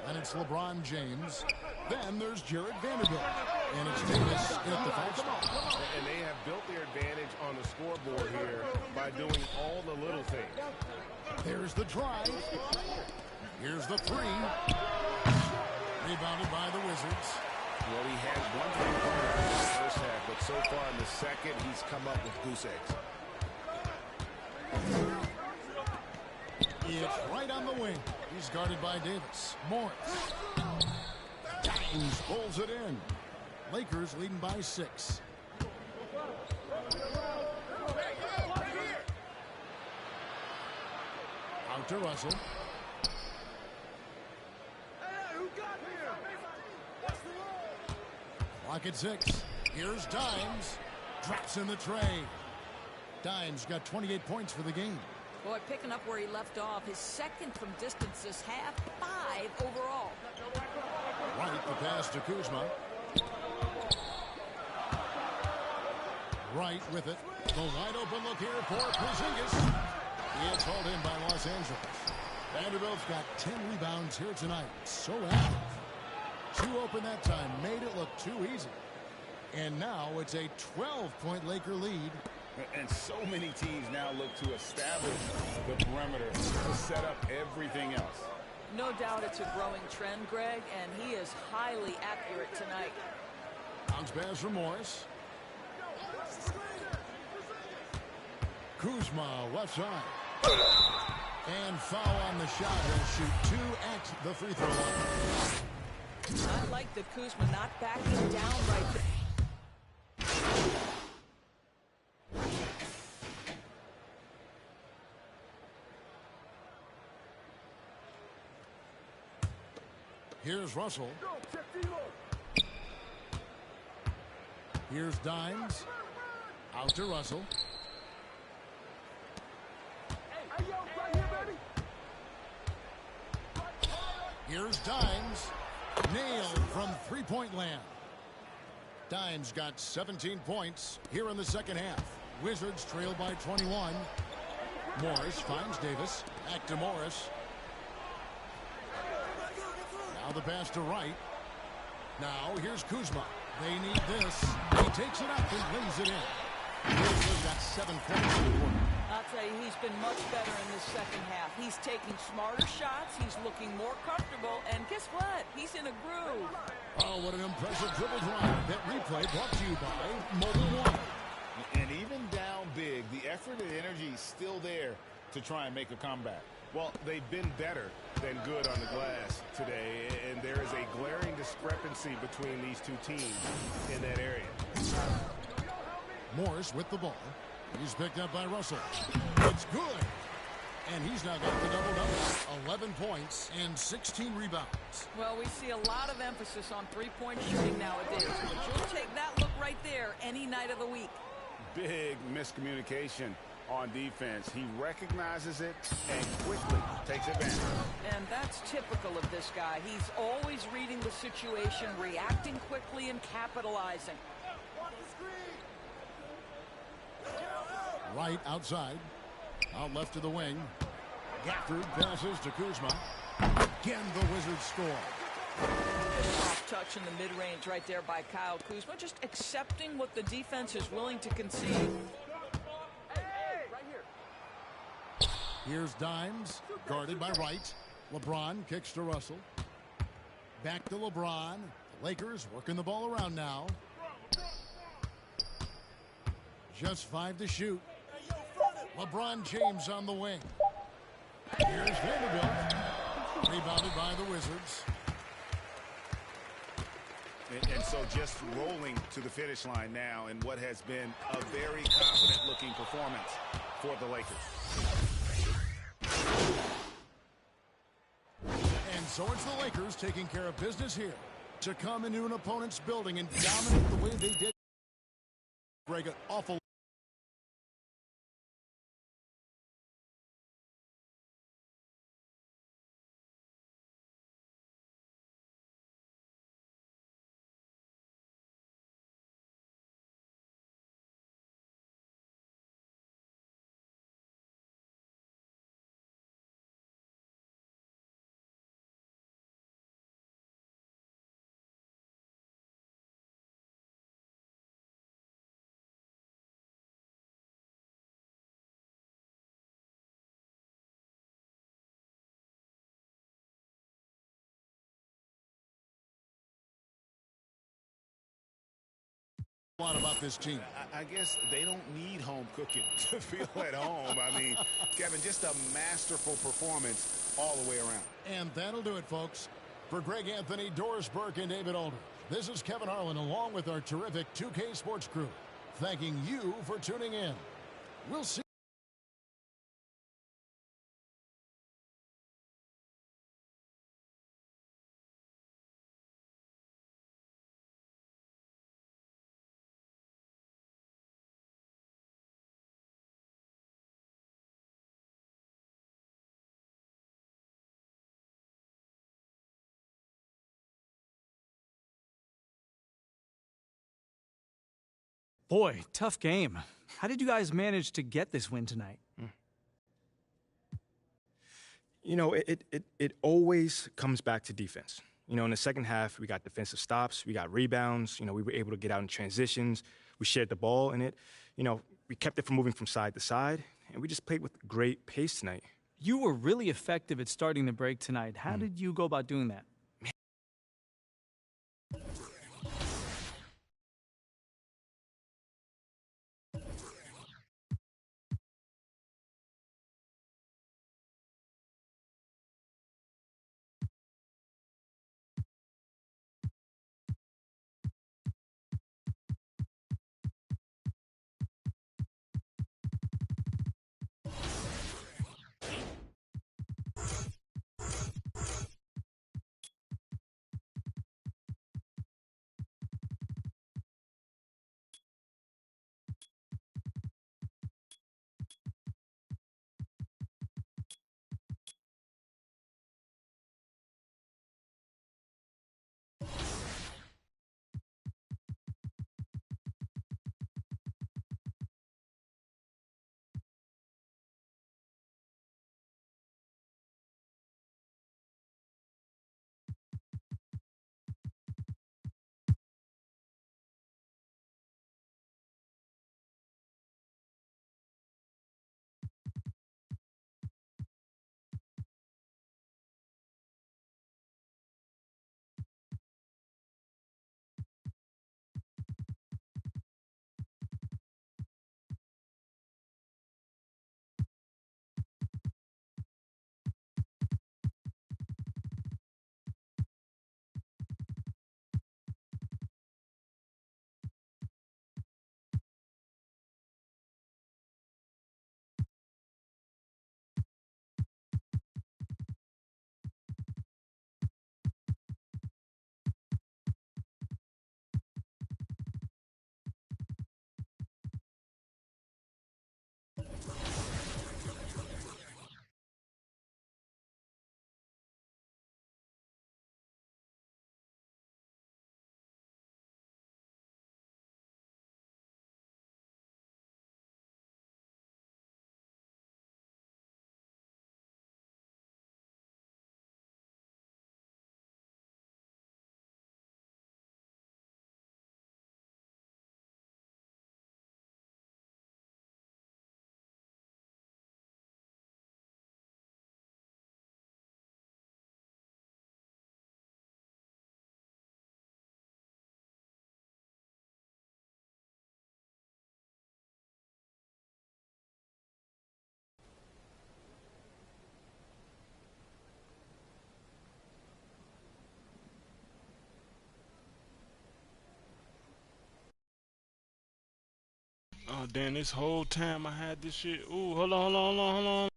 And it's LeBron James. Then there's Jared Vanderbilt. And it's Davis at the foul spot. And they have built their advantage on the scoreboard here by doing all the little things. There's the drive. Here's the 3. Rebounded by the Wizards. Well, he had one three-pointer in the first half, but so far in the second, he's come up with goose eggs. It's right on the wing. He's guarded by Davis. Morris. Dimes pulls it in. Lakers leading by 6. Out to Russell. Clock at 6. Here's Dimes. Drops in the tray. Dimes got 28 points for the game. Boy, picking up where he left off. His 2nd from distance this half, 5 overall. Right, the pass to Kuzma. Right with it. The wide open look here for Porzingis. It's hauled in by Los Angeles. Vanderbilt's got 10 rebounds here tonight. So active. 2 open that time. Made it look too easy. And now it's a 12-point Laker lead. And so many teams now look to establish the perimeter to set up everything else. No doubt it's a growing trend, Greg, and he is highly accurate tonight. Bounce pass from Morris. Kuzma, left side. And foul on the shot. He'll shoot 2 at the free throw line. I like the Kuzma not backing down right there. Here's Russell. Here's Dimes. Out to Russell. Here's Dimes. Nailed from three-point land. Dimes got 17 points here in the second half. Wizards trail by 21. Morris finds Davis. Back to Morris. Now the pass to Wright. Now here's Kuzma. They need this. He takes it up and lays it in. Kuzma's got 7 points in the quarter. I'll tell you, he's been much better in this second half. He's taking smarter shots. He's looking more comfortable. And guess what? He's in a groove. Oh, what an impressive dribble drive. That replay brought to you by Mobile One. And even down big, the effort and energy is still there to try and make a comeback. Well, they've been better than good on the glass today, and there is a glaring discrepancy between these two teams in that area. Morris with the ball. He's picked up by Russell. It's good. And he's now got the double-double. 11 points and 16 rebounds. Well, we see a lot of emphasis on three-point shooting nowadays. But you'll take that look right there any night of the week. Big miscommunication on defense. He recognizes it and quickly takes advantage. And that's typical of this guy. He's always reading the situation, reacting quickly, and capitalizing. Right outside. Out left to the wing. Gafford passes to Kuzma. Again, the Wizards score. Soft touch in the mid-range right there by Kyle Kuzma. Just accepting what the defense is willing to concede. Here's Dimes, guarded by Wright. LeBron kicks to Russell. Back to LeBron. The Lakers working the ball around now. Just 5 to shoot. LeBron James on the wing. Here's Vanderbilt. Rebounded by the Wizards. And so just rolling to the finish line now in what has been a very confident-looking performance for the Lakers. And so it's the Lakers taking care of business here to come into an opponent's building and dominate the way they did. Greg, an awful. A lot about this team. I guess they don't need home cooking to feel at home. I mean, Kevin, just a masterful performance all the way around. And that'll do it, folks. For Greg Anthony, Doris Burke, and David Aldridge, this is Kevin Harlan along with our terrific 2K Sports crew, thanking you for tuning in. We'll see. Boy, tough game. How did you guys manage to get this win tonight? You know, it always comes back to defense. You know, in the second half, we got defensive stops, we got rebounds. You know, we were able to get out in transitions. We shared the ball, and we kept it from moving from side to side, and we just played with great pace tonight. You were really effective at starting the break tonight. How did you go about doing that? Oh, damn, this whole time I had this shit. Ooh, hold on, hold on, hold on, hold on.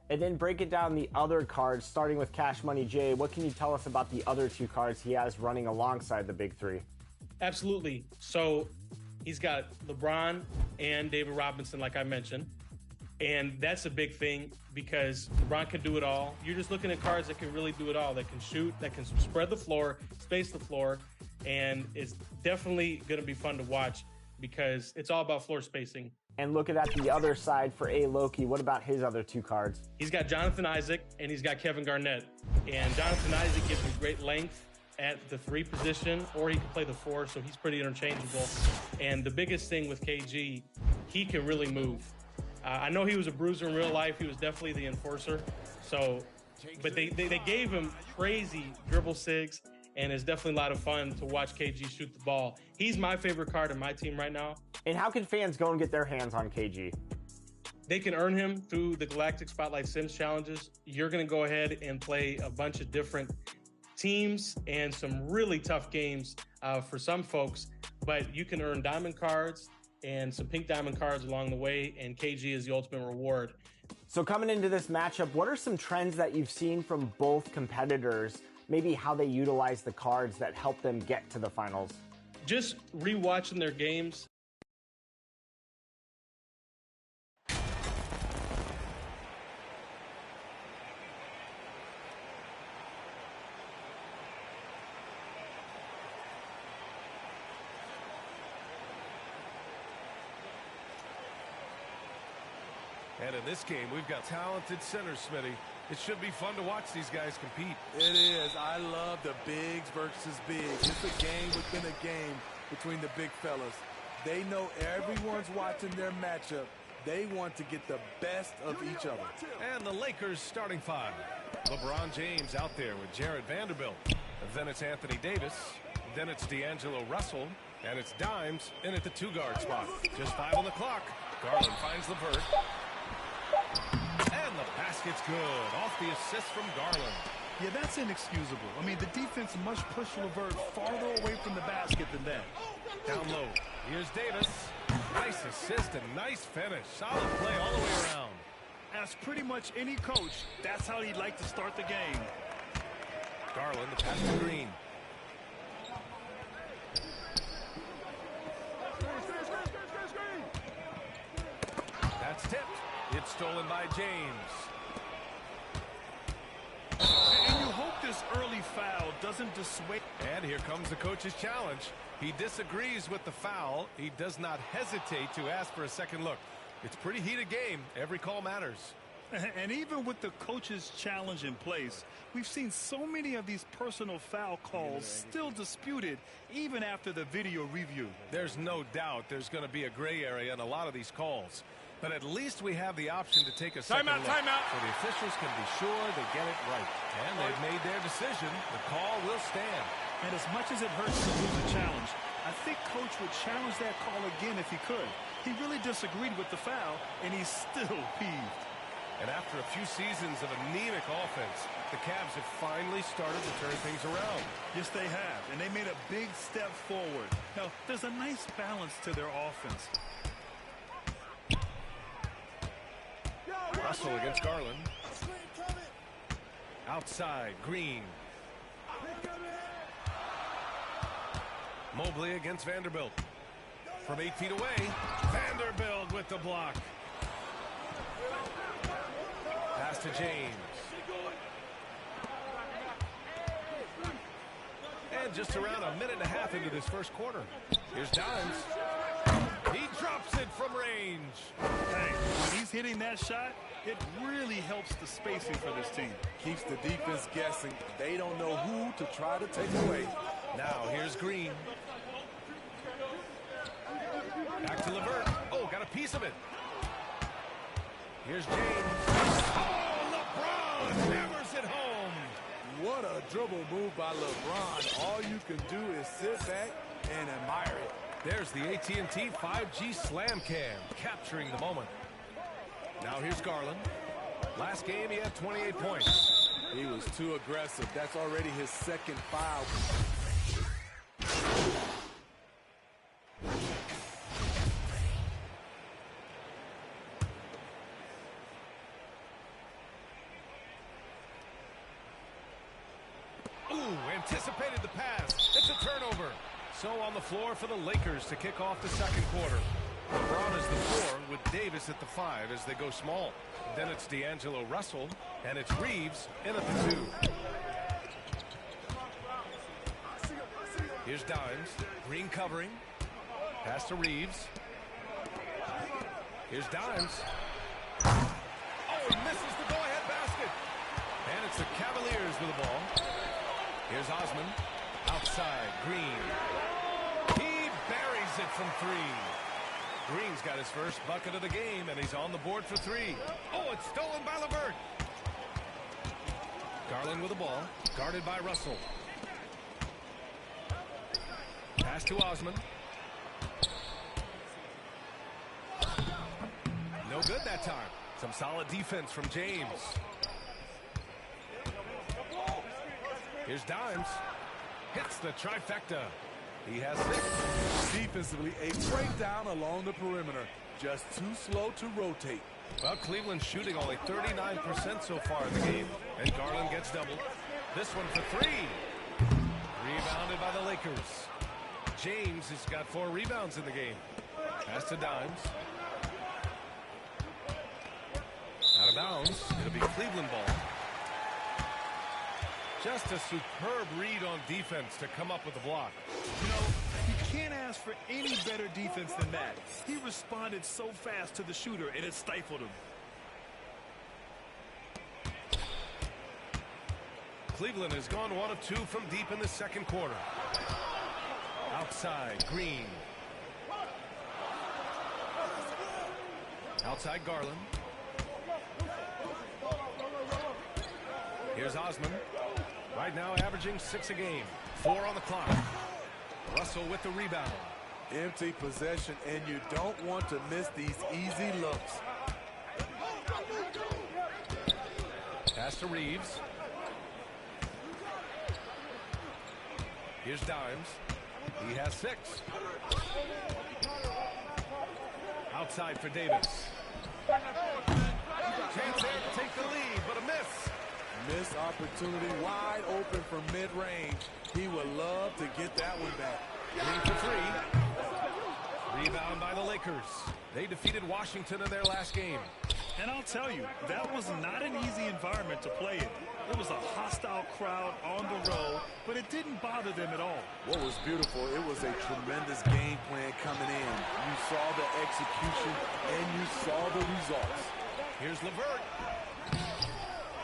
And then breaking down the other cards, starting with Cash Money Jay, what can you tell us about the other two cards he has running alongside the big three? Absolutely. So he's got LeBron and David Robinson, like I mentioned. And that's a big thing because LeBron can do it all. You're just looking at cards that can really do it all. That can shoot, that can spread the floor, space the floor. And it's definitely going to be fun to watch because it's all about floor spacing. And looking at the other side for A. Loki, what about his other two cards? He's got Jonathan Isaac and he's got Kevin Garnett. And Jonathan Isaac gives him great length at the 3 position, or he can play the 4, so he's pretty interchangeable. And the biggest thing with KG, he can really move. I know he was a bruiser in real life. He was definitely the enforcer. So, but they gave him crazy dribble sigs, and it's definitely a lot of fun to watch KG shoot the ball. He's my favorite card in my team right now. And how can fans go and get their hands on KG? They can earn him through the Galactic Spotlight Sims challenges. You're going to go ahead and play a bunch of different teams and some really tough games for some folks, but you can earn diamond cards and some pink diamond cards along the way, and KG is the ultimate reward. So coming into this matchup, what are some trends that you've seen from both competitors, maybe how they utilize the cards that help them get to the finals? Just rewatching their games. And in this game, we've got talented centers, Smitty. It should be fun to watch these guys compete. It is. I love the bigs versus bigs. It's a game within a game between the big fellas. They know everyone's watching their matchup. They want to get the best of each other. And the Lakers starting 5. LeBron James out there with Jared Vanderbilt. Then it's Anthony Davis. Then it's D'Angelo Russell. And it's Dimes in at the 2-guard spot. Just 5 on the clock. Garland finds LeVert. And the basket's good. Off the assist from Garland. Yeah, that's inexcusable. I mean, the defense must push LeVert farther away from the basket than that. Down low. Here's Davis. Nice assist and nice finish. Solid play all the way around. As pretty much any coach, that's how he'd like to start the game. Garland, the pass to Green. That's tipped. It's stolen by James. And you hope this early foul doesn't dissuade. And here comes the coach's challenge. He disagrees with the foul. He does not hesitate to ask for a second look. It's a pretty heated game. Every call matters. And even with the coach's challenge in place, we've seen so many of these personal foul calls still disputed even after the video review. There's no doubt there's going to be a gray area in a lot of these calls. But at least we have the option to take a second look. Timeout. So the officials can be sure they get it right. And they've made their decision. The call will stand. And as much as it hurts to lose a challenge, I think Coach would challenge that call again if he could. He really disagreed with the foul, and he's still peeved. And after a few seasons of anemic offense, the Cavs have finally started to turn things around. Yes, they have, and they made a big step forward. Now, there's a nice balance to their offense. Russell against Garland. Outside, Green. Mobley against Vanderbilt. From 8 feet away, Vanderbilt with the block. Pass to James. And just around a minute and a half into this first quarter. Here's Dimes. He drops it from range. Hey, when he's hitting that shot, it really helps the spacing for this team. Keeps the defense guessing. They don't know who to try to take away. Now here's Green. Back to LeVert. Oh, got a piece of it. Here's James. Oh, LeBron hammers it home. What a dribble move by LeBron. All you can do is sit back and admire it. There's the AT&T 5G Slam Cam, capturing the moment. Now here's Garland. Last game, he had 28 points. He was too aggressive. That's already his second foul. the floor for the Lakers to kick off the second quarter. LeBron is the 4 with Davis at the 5 as they go small. Then it's D'Angelo Russell, and it's Reeves in at the 2. Here's Dimes. Green covering. Pass to Reeves. Here's Dimes. Oh, he misses the go-ahead basket. And it's the Cavaliers with the ball. Here's Osman. Outside, Green. He buries it from 3. Green's got his first bucket of the game, and he's on the board for 3. Oh, it's stolen by LeVert. Garland with the ball, guarded by Russell. Pass to Osman. No good that time. Some solid defense from James. Here's Dimes. Hits the trifecta. He has 6. Defensively, a breakdown along the perimeter. Just too slow to rotate. Well, Cleveland's shooting only 39% so far in the game. And Garland gets doubled. This one for 3. Rebounded by the Lakers. James has got 4 rebounds in the game. Pass to Dimes. Out of bounds. It'll be Cleveland ball. Just a superb read on defense to come up with the block. You know, you can't ask for any better defense than that. He responded so fast to the shooter, and it stifled him. Cleveland has gone 1 of 2 from deep in the second quarter. Outside, Green. Outside, Garland. Here's Osman. Right now averaging 6 a game. 4 on the clock. Russell with the rebound. Empty possession, and you don't want to miss these easy looks. Pass to Reeves. Here's Dimes. He has 6. Outside for Davis. Chance there to take the lead, but a miss. Missed opportunity, wide open from mid-range. He would love to get that one back. Green for 3. Rebound by the Lakers. They defeated Washington in their last game. And I'll tell you, that was not an easy environment to play in. It was a hostile crowd on the road, but it didn't bother them at all. What was beautiful, it was a tremendous game plan coming in. You saw the execution, and you saw the results. Here's LeVert.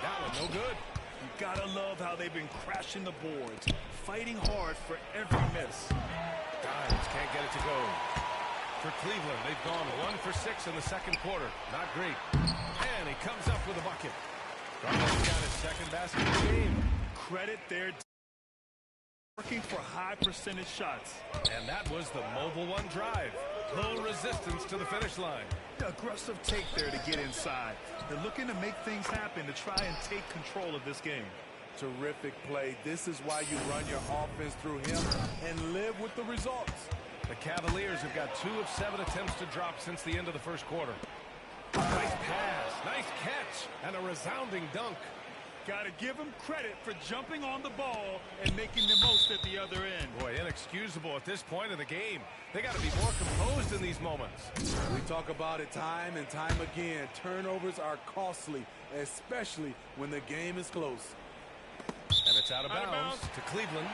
That one no good. You gotta love how they've been crashing the boards, fighting hard for every miss. Dimes can't get it to go. For Cleveland, they've gone 1 for 6 in the second quarter. Not great. And he comes up with a bucket. Garland's got his second basket of the game. Credit their working for high percentage shots. And that was the mobile 1 drive. Low resistance to the finish line. Aggressive take there to get inside. They're looking to make things happen to try and take control of this game. Terrific play. This is why you run your offense through him and live with the results. The Cavaliers have got 2 of 7 attempts to drop since the end of the first quarter. Nice pass, nice catch, and a resounding dunk. Got to give him credit for jumping on the ball and making the most at the other end. Boy, inexcusable at this point of the game. They got to be more composed in these moments. We talk about it time and time again. Turnovers are costly, especially when the game is close. And it's out of bounds to Cleveland.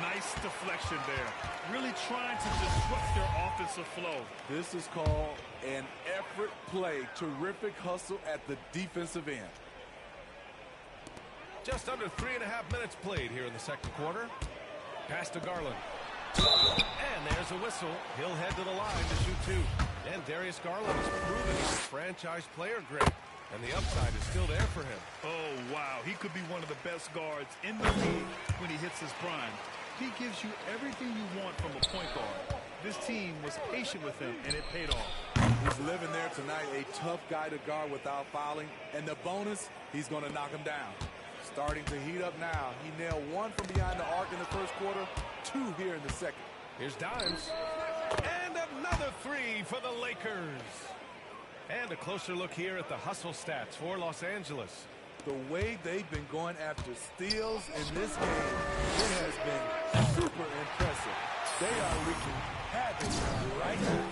Nice deflection there. Really trying to disrupt their offensive flow. This is called an effort play. Terrific hustle at the defensive end. Just under 3.5 minutes played here in the second quarter. Pass to Garland. And there's a whistle. He'll head to the line to shoot 2. And Darius Garland has proven he's a franchise player grade. And the upside is still there for him. Oh, wow. He could be one of the best guards in the league when he hits his prime. He gives you everything you want from a point guard. This team was patient with him, and it paid off. He's living there tonight, a tough guy to guard without fouling. And the bonus, he's going to knock him down. Starting to heat up now. He nailed 1 from behind the arc in the first quarter, 2 here in the second. Here's Dimes. And another 3 for the Lakers. And a closer look here at the hustle stats for Los Angeles. The way they've been going after steals in this game, it has been super impressive. They are wreaking havoc right now.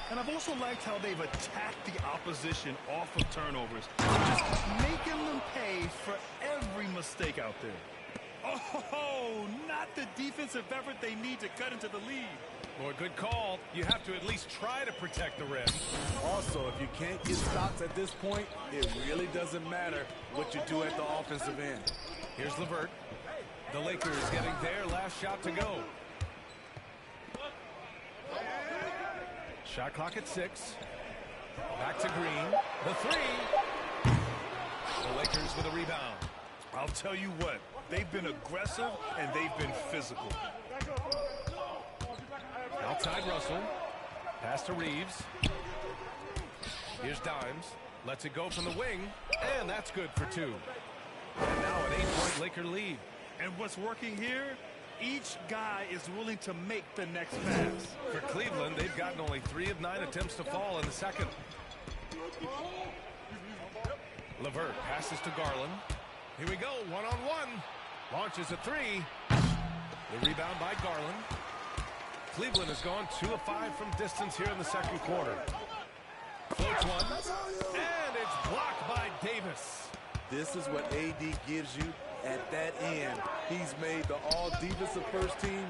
And I've also liked how they've attacked the opposition off of turnovers, just making them pay for every mistake out there. Oh, not the defensive effort they need to cut into the lead. Boy, good call. You have to at least try to protect the rim. Also, if you can't get stops at this point, it really doesn't matter what you do at the offensive end. Here's LeVert. The Lakers getting their last shot to go. Shot clock at 6. Back to Green. The three. The Lakers with a rebound. I'll tell you what, they've been aggressive and they've been physical. Outside Russell. Pass to Reeves. Here's Dimes. Lets it go from the wing. And that's good for 2. And now an 8-point Laker lead. And what's working here? Each guy is willing to make the next pass. For Cleveland, they've gotten only 3 of 9 attempts to fall in the second. LeVert passes to Garland. Here we go, one-on-one. Launches a 3. The rebound by Garland. Cleveland has gone 2 of 5 from distance here in the second quarter. Floats one. And it's blocked by Davis. This is what AD gives you at that end. He's made the all-defensive first team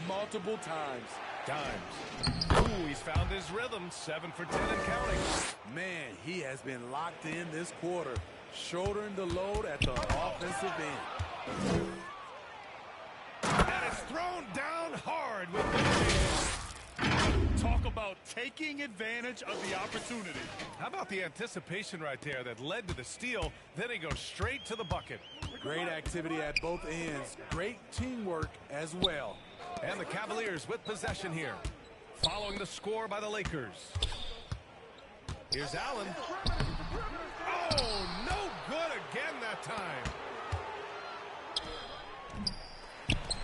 multiple times. Dimes. Ooh, he's found his rhythm. 7 for 10 and counting. Man, he has been locked in this quarter, shouldering the load at the offensive end. And it's thrown down hard with the Talk about taking advantage of the opportunity. How about the anticipation right there that led to the steal? Then he goes straight to the bucket. Great activity at both ends. Great teamwork as well. And the Cavaliers with possession here. Following the score by the Lakers. Here's Allen. Oh, no good again that time.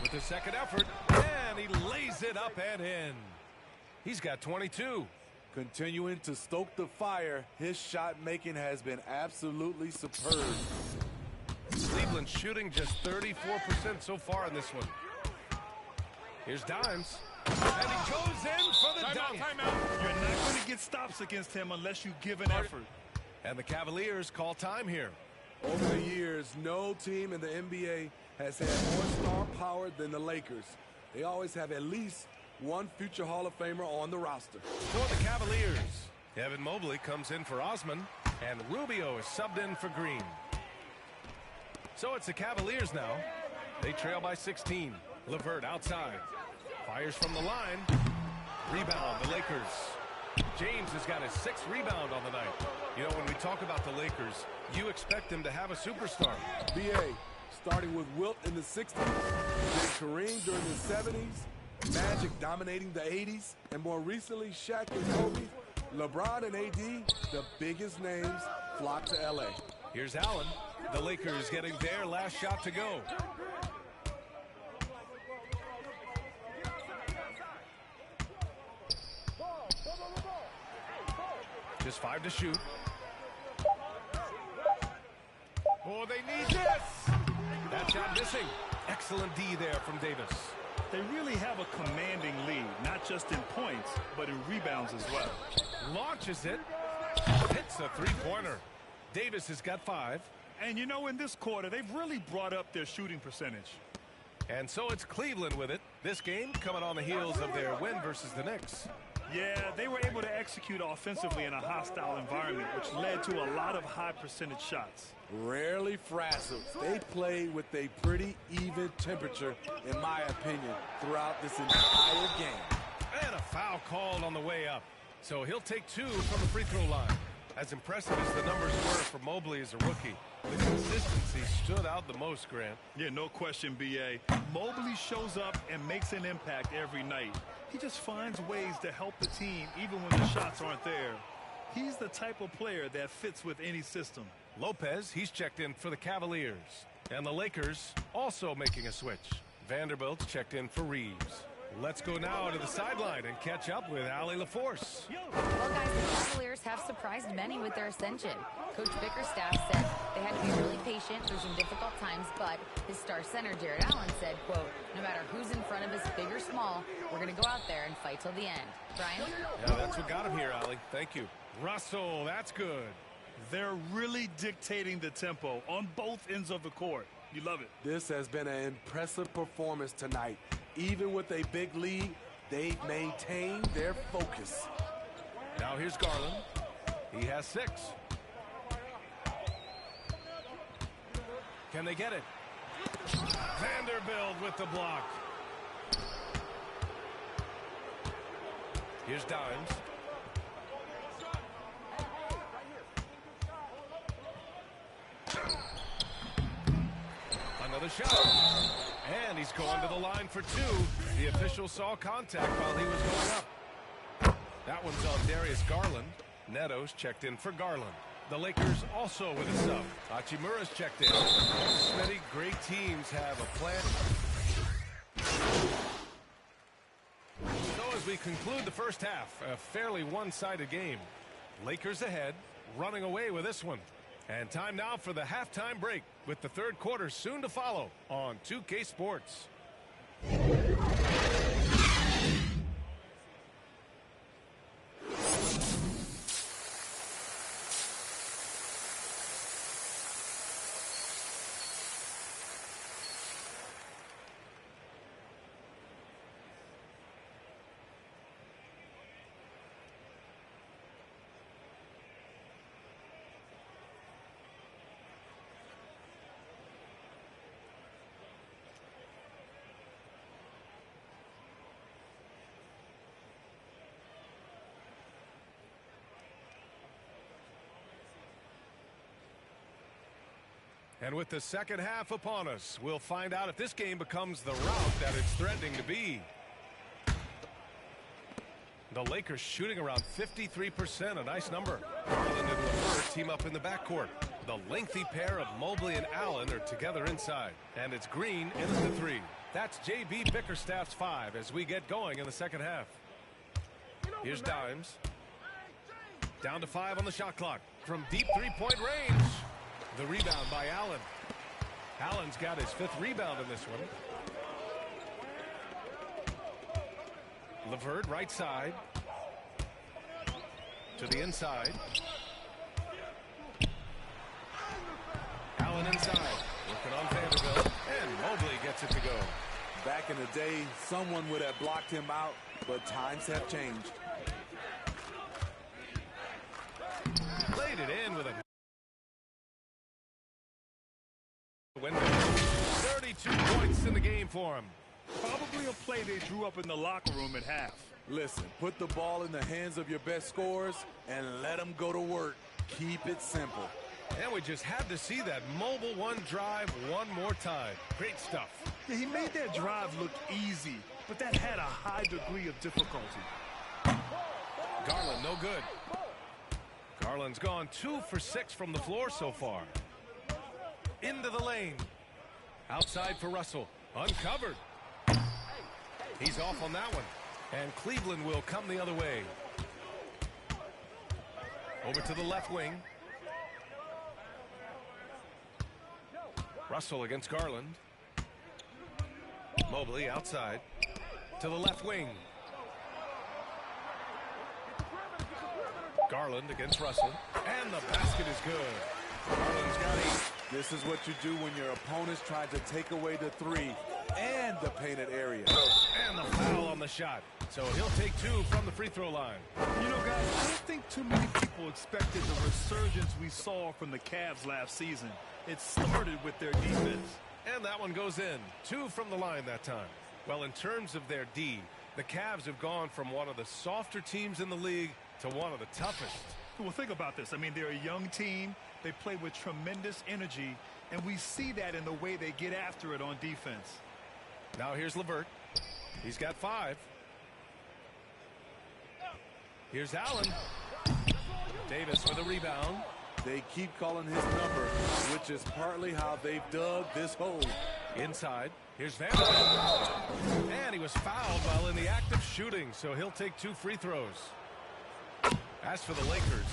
With the second effort, and he lays it up and in. He's got 22. Continuing to stoke the fire, his shot making has been absolutely superb. Cleveland shooting just 34% so far in this one. Here's Dimes. And he goes in for the dunk. Timeout. You're not going to get stops against him unless you give an effort. And the Cavaliers call time here. Over the years, no team in the NBA has had more star power than the Lakers. They always have at least one future Hall of Famer on the roster. For the Cavaliers, Evan Mobley comes in for Osman, and Rubio is subbed in for Green. So it's the Cavaliers now. They trail by 16. LeVert outside. Fires from the line. Rebound, the Lakers. James has got his 6th rebound on the night. You know, when we talk about the Lakers, you expect them to have a superstar. BA, starting with Wilt in the 60s, then Kareem during the 70s, Magic dominating the 80s, and more recently Shaq and Kobe, LeBron and AD, the biggest names, flock to LA. Here's Allen. The Lakers getting their last shot to go. Just 5 to shoot. Oh, they need this! That shot missing. Excellent D there from Davis. They really have a commanding lead, not just in points, but in rebounds as well. Launches it. Hits a three-pointer. Davis has got 5. And you know, in this quarter, they've really brought up their shooting percentage. And so it's Cleveland with it. This game coming on the heels of their win versus the Knicks. Yeah, they were able to execute offensively in a hostile environment, which led to a lot of high percentage shots. Rarely frazzled. They played with a pretty even temperature, in my opinion, throughout this entire game. And a foul called on the way up. So he'll take 2 from the free throw line. As impressive as the numbers were for Mobley as a rookie, the consistency stood out the most, Grant. Yeah, no question, B.A. Mobley shows up and makes an impact every night. He just finds ways to help the team even when the shots aren't there. He's the type of player that fits with any system. Lopez, he's checked in for the Cavaliers. And the Lakers also making a switch. Vanderbilt's checked in for Reeves. Let's go now to the sideline and catch up with Allie LaForce. Well, guys, the Cavaliers have surprised many with their ascension. Coach Bickerstaff said they had to be really patient through some difficult times, but his star center, Jared Allen, said, quote, no matter who's in front of us, big or small, small. We're going to go out there and fight till the end. Brian? Yeah, that's what got him here, Allie. Thank you. Russell, that's good. They're really dictating the tempo on both ends of the court. You love it. This has been an impressive performance tonight. Even with a big lead, they've maintained their focus. Now here's Garland. He has 6. Can they get it? Vanderbilt with the block. Here's Dimes. Another shot. And he's going to the line for 2. The official saw contact while he was going up. That one's on Darius Garland. Neto's checked in for Garland. The Lakers also with a sub. Hachimura's checked in. Many great teams have a plan. So as we conclude the first half, a fairly one-sided game. Lakers ahead, running away with this one. And time now for the halftime break, with the third quarter soon to follow on 2K Sports. And with the second half upon us, we'll find out if this game becomes the rout that it's threatening to be. The Lakers shooting around 53%, a nice number. Garland and LeVert team up in the backcourt. The lengthy pair of Mobley and Allen are together inside. And it's Green in at the 3. That's J.B. Bickerstaff's 5 as we get going in the second half. Here's Dimes. Down to 5 on the shot clock. From deep three-point range. The rebound by Allen. Allen's got his 5th rebound in this one. LeVert right side. To the inside. Allen inside. Working on Vanderbilt. And Mobley gets it to go. Back in the day, someone would have blocked him out, but times have changed. Played it in with a window. 32 points in the game for him. Probably a play they drew up in the locker room at half. Listen, put the ball in the hands of your best scorers and let them go to work. Keep it simple. And we just had to see that mobile one drive one more time. Great stuff. Yeah, he made that drive look easy, but that had a high degree of difficulty. Garland, no good. Garland's gone 2 for 6 from the floor so far. Into the lane. Outside for Russell. Uncovered. He's off on that one. And Cleveland will come the other way. Over to the left wing. Russell against Garland. Mobley outside. To the left wing. Garland against Russell. And the basket is good. Garland's got 8. This is what you do when your opponents try to take away the 3 and the painted area. And the foul on the shot. So he'll take 2 from the free throw line. You know, guys, I don't think too many people expected the resurgence we saw from the Cavs last season. It started with their defense. And that one goes in. 2 from the line that time. Well, in terms of their D, the Cavs have gone from one of the softer teams in the league to one of the toughest. Well, think about this. I mean, they're a young team. They play with tremendous energy, and we see that in the way they get after it on defense. Now here's LeVert. He's got 5. Here's Allen. Davis with a rebound. They keep calling his number, which is partly how they've dug this hole. Inside. Here's Vanderbilt. And he was fouled while in the act of shooting, so he'll take 2 free throws. As for the Lakers,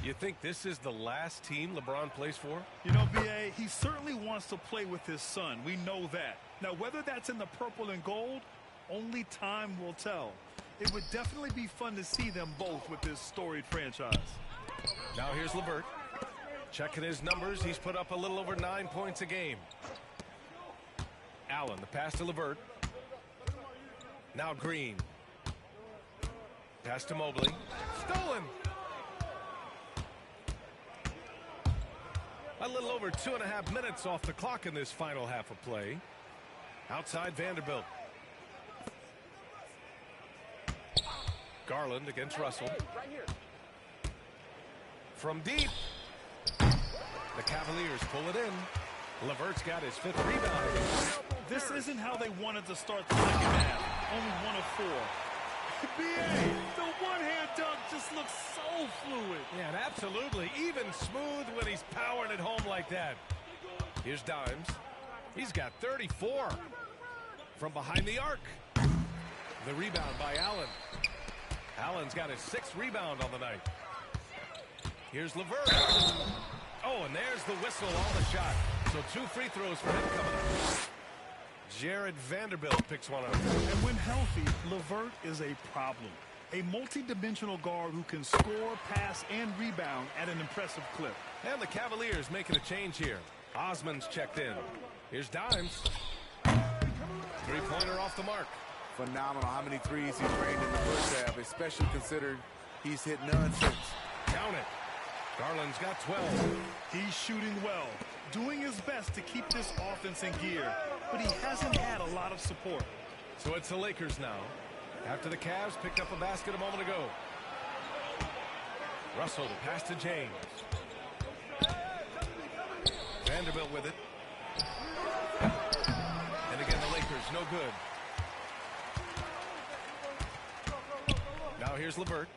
you think this is the last team LeBron plays for? You know, B.A., he certainly wants to play with his son. We know that. Now, whether that's in the purple and gold Only time will tell. It would definitely be fun to see them both with this storied franchise. Now here's LeVert. Checking his numbers, he's put up a little over 9 points a game. Allen, the pass to LeVert. Now Green. Pass to Mobley. Stolen! A little over 2.5 minutes off the clock in this final half of play. Outside Vanderbilt. Garland against Russell. From deep. The Cavaliers pull it in. LeVert's got his 5th rebound. This isn't how they wanted to start the second half. Only 1 of 4. B.A., the one-hand dunk just looks so fluid. Yeah, and absolutely. Even smooth when he's powering it home like that. Here's Dimes. He's got 34. From behind the arc. The rebound by Allen. Allen's got his 6th rebound on the night. Here's LeVert. Oh, and there's the whistle on the shot. So 2 free throws for him coming up. Jared Vanderbilt picks one up. And when healthy, LeVert is a problem. A multi-dimensional guard who can score, pass, and rebound at an impressive clip. And the Cavaliers making a change here. Osman's checked in. Here's Dimes. Three-pointer off the mark. Phenomenal how many threes he's rained in the first half, especially considered he's hit none since. Count it. Garland's got 12. He's shooting well, doing his best to keep this offense in gear, but he hasn't had a lot of support. So it's the Lakers now, after the Cavs picked up a basket a moment ago. Russell, the pass to James. Vanderbilt with it. And again, the Lakers, no good. Now here's LeVert.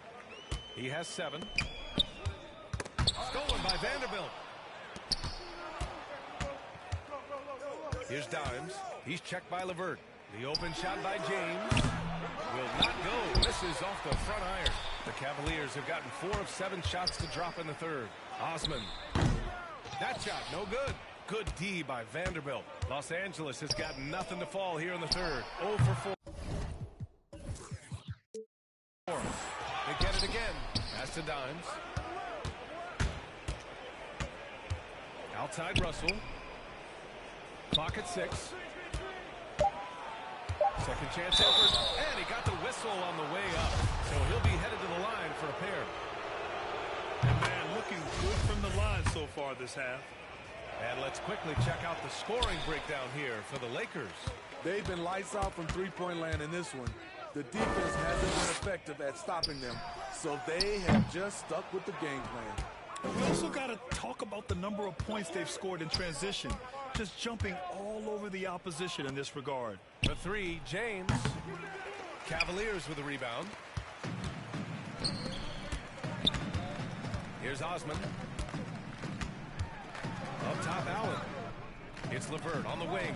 He has 7. Stolen by Vanderbilt. Here's Dimes. He's checked by LeVert. The open shot by James will not go. Misses off the front iron. The Cavaliers have gotten 4 of 7 shots to drop in the third. Osman. That shot, no good. Good D by Vanderbilt. Los Angeles has got nothing to fall here in the third. 0 for 4. They get it again. Pass to Dimes. Outside Russell. Clock at 6. Second chance effort. And he got the whistle on the way up. So he'll be headed to the line for a pair. And man, looking good from the line so far this half. And let's quickly check out the scoring breakdown here for the Lakers. They've been lights out from three-point land in this one. The defense hasn't been effective at stopping them, so they have just stuck with the game plan. And we also got to talk about the number of points they've scored in transition, just jumping all over the opposition in this regard. The 3, James. Cavaliers with a rebound. Here's Osman. Up top, Allen. It's LeVert on the wing.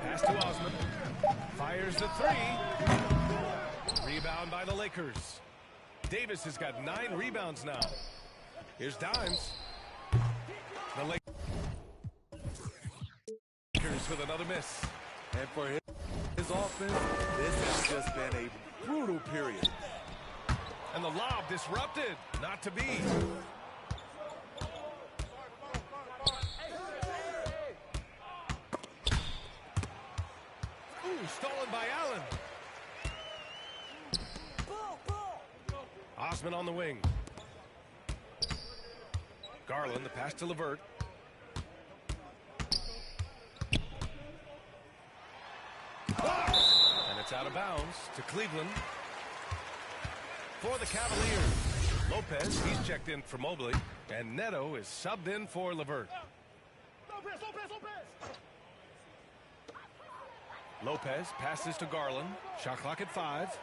Pass to Osman. Fires the 3. Rebound by the Lakers. Davis has got 9 rebounds now. Here's Dimes. The Lakers with another miss. And for his offense, this has just been a brutal period. And the lob disrupted. Not to be. Ooh, stolen by Allen. Osman on the wing. Garland, the pass to LeVert. And it's out of bounds to Cleveland. For the Cavaliers, Lopez, he's checked in for Mobley. And Neto is subbed in for LeVert. Lopez passes to Garland. Shot clock at 5.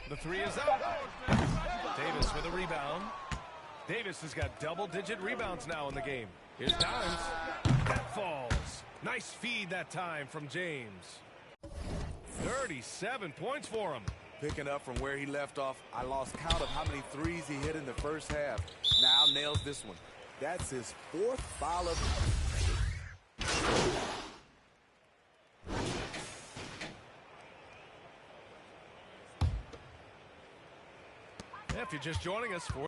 The 3 is up. Davis with a rebound. Davis has got double-digit rebounds now in the game. Here's Dimes. That falls. Nice feed that time from James. 37 points for him. Picking up from where he left off, I lost count of how many threes he hit in the first half. Now nails this one. That's his 4th foul of... If you're just joining us for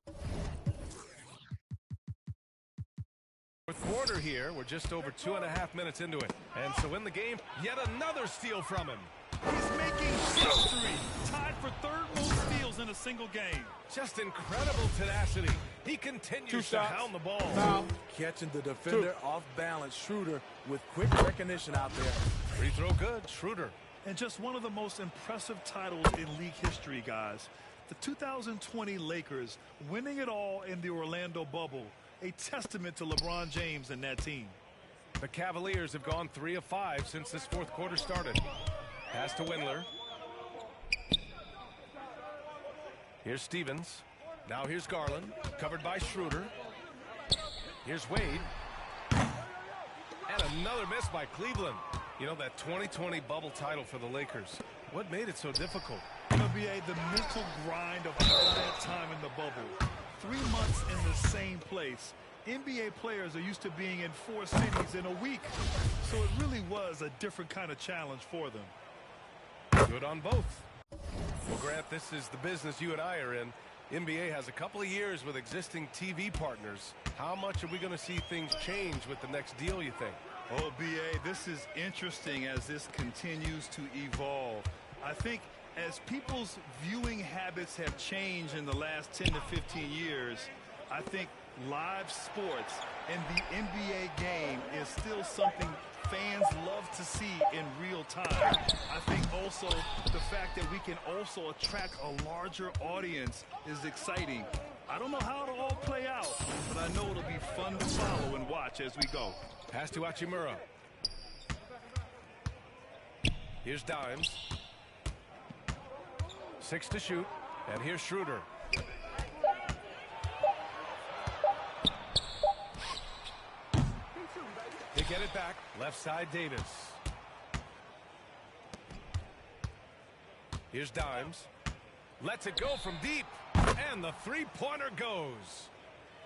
fourth quarter here, we're just over 2.5 minutes into it. And so in the game, yet another steal from him. He's making history. Tied for 3rd most steals in a single game. Just incredible tenacity. He continues to hound the ball. Foul. Catching the defender off balance. Schroeder with quick recognition out there. Free throw good. Schroeder. And just one of the most impressive titles in league history, guys. The 2020 Lakers winning it all in the Orlando bubble. A testament to LeBron James and that team. The Cavaliers have gone 3 of 5 since this 4th quarter started. Pass to Windler. Here's Stevens. Now here's Garland. Covered by Schroeder. Here's Wade. And another miss by Cleveland. You know, that 2020 bubble title for the Lakers. What made it so difficult? NBA, the mental grind of all that time in the bubble. 3 months in the same place. NBA players are used to being in 4 cities in a week. So it really was a different kind of challenge for them. Good on both. Well, Grant, this is the business you and I are in. NBA has a couple of years with existing TV partners. How much are we going to see things change with the next deal, you think? Oh, B.A., this is interesting as this continues to evolve. I think as people's viewing habits have changed in the last 10 to 15 years, I think live sports and the NBA game is still something fans love to see in real time. I think also the fact that we can also attract a larger audience is exciting. I don't know how it'll all play out, but I know it'll be fun to follow and watch as we go. Pass to Hachimura. Here's Dimes. 6 to shoot. And here's Schroeder. They get it back. Left side, Davis. Here's Dimes. Lets it go from deep. And the three-pointer goes.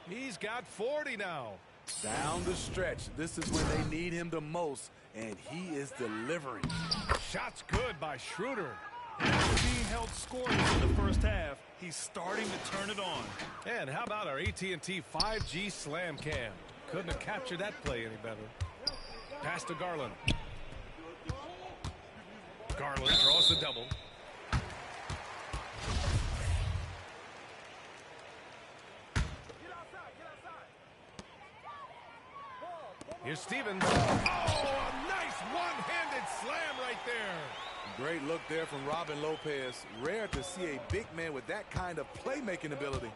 He's got 40 now. Down the stretch. This is when they need him the most. And he is delivering. Shots good by Schroeder. After being held scoreless in the first half, he's starting to turn it on. And how about our AT&T 5G Slam Cam? Couldn't have captured that play any better. Pass to Garland. Garland draws the double. Here's Stevens. Oh, a nice one-handed slam right there. Great look there from Robin Lopez. Rare to see a big man with that kind of playmaking ability.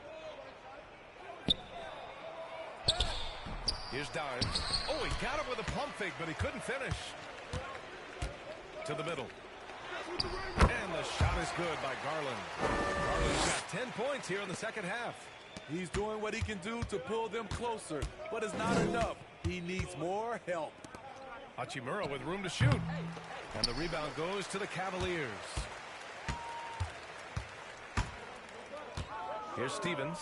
Here's Dimes. Oh, he got him with a pump fake, but he couldn't finish. To the middle. And the shot is good by Garland. Garland's got 10 points here in the second half. He's doing what he can do to pull them closer, but it's not enough. He needs more help. Hachimura with room to shoot. And the rebound goes to the Cavaliers. Here's Stevens.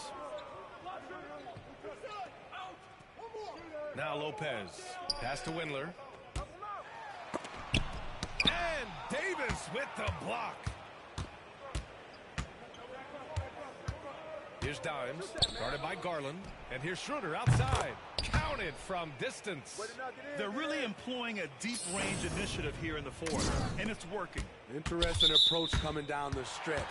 Now Lopez. Pass to Windler. And Davis with the block. Here's Dimes. Guarded by Garland. And here's Schroeder outside. Counted from distance. They're really employing a deep range initiative here in the fourth, and it's working. Interesting approach coming down the stretch.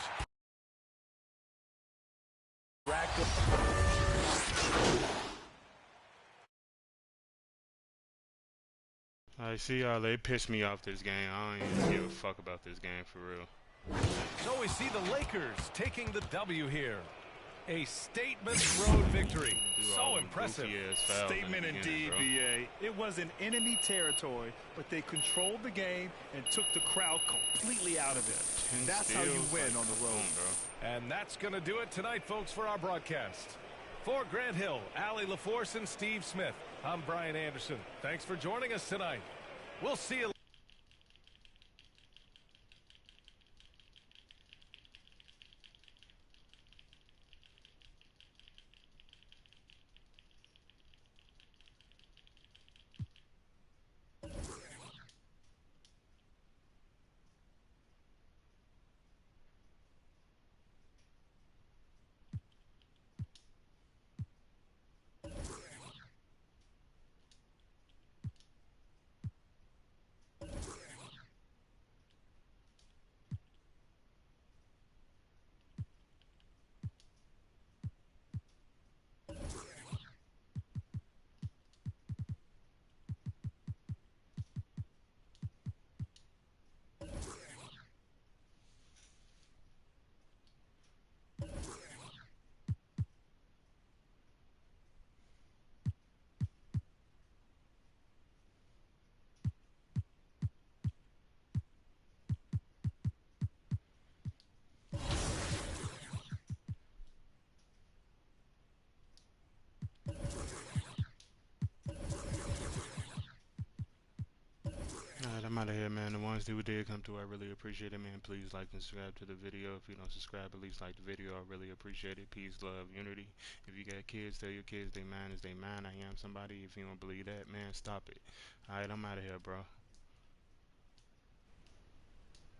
I see how they pissed me off this game. I don't even give a fuck about this game for real. So we see the Lakers taking the W here. A statement road victory. So impressive. Statement indeed, B.A. It was in enemy territory, but they controlled the game and took the crowd completely out of it. That's how you win on the road. And that's going to do it tonight, folks, for our broadcast. For Grant Hill, Allie LaForce, and Steve Smith, I'm Brian Anderson. Thanks for joining us tonight. We'll see you Alright, I'm out of here, man. The ones who did come through, I really appreciate it, man. Please like and subscribe to the video. If you don't subscribe, at least like the video. I really appreciate it. Peace, love, unity. If you got kids, tell your kids they man is they man. I am somebody. If you don't believe that, man, stop it. Alright, I'm out of here, bro.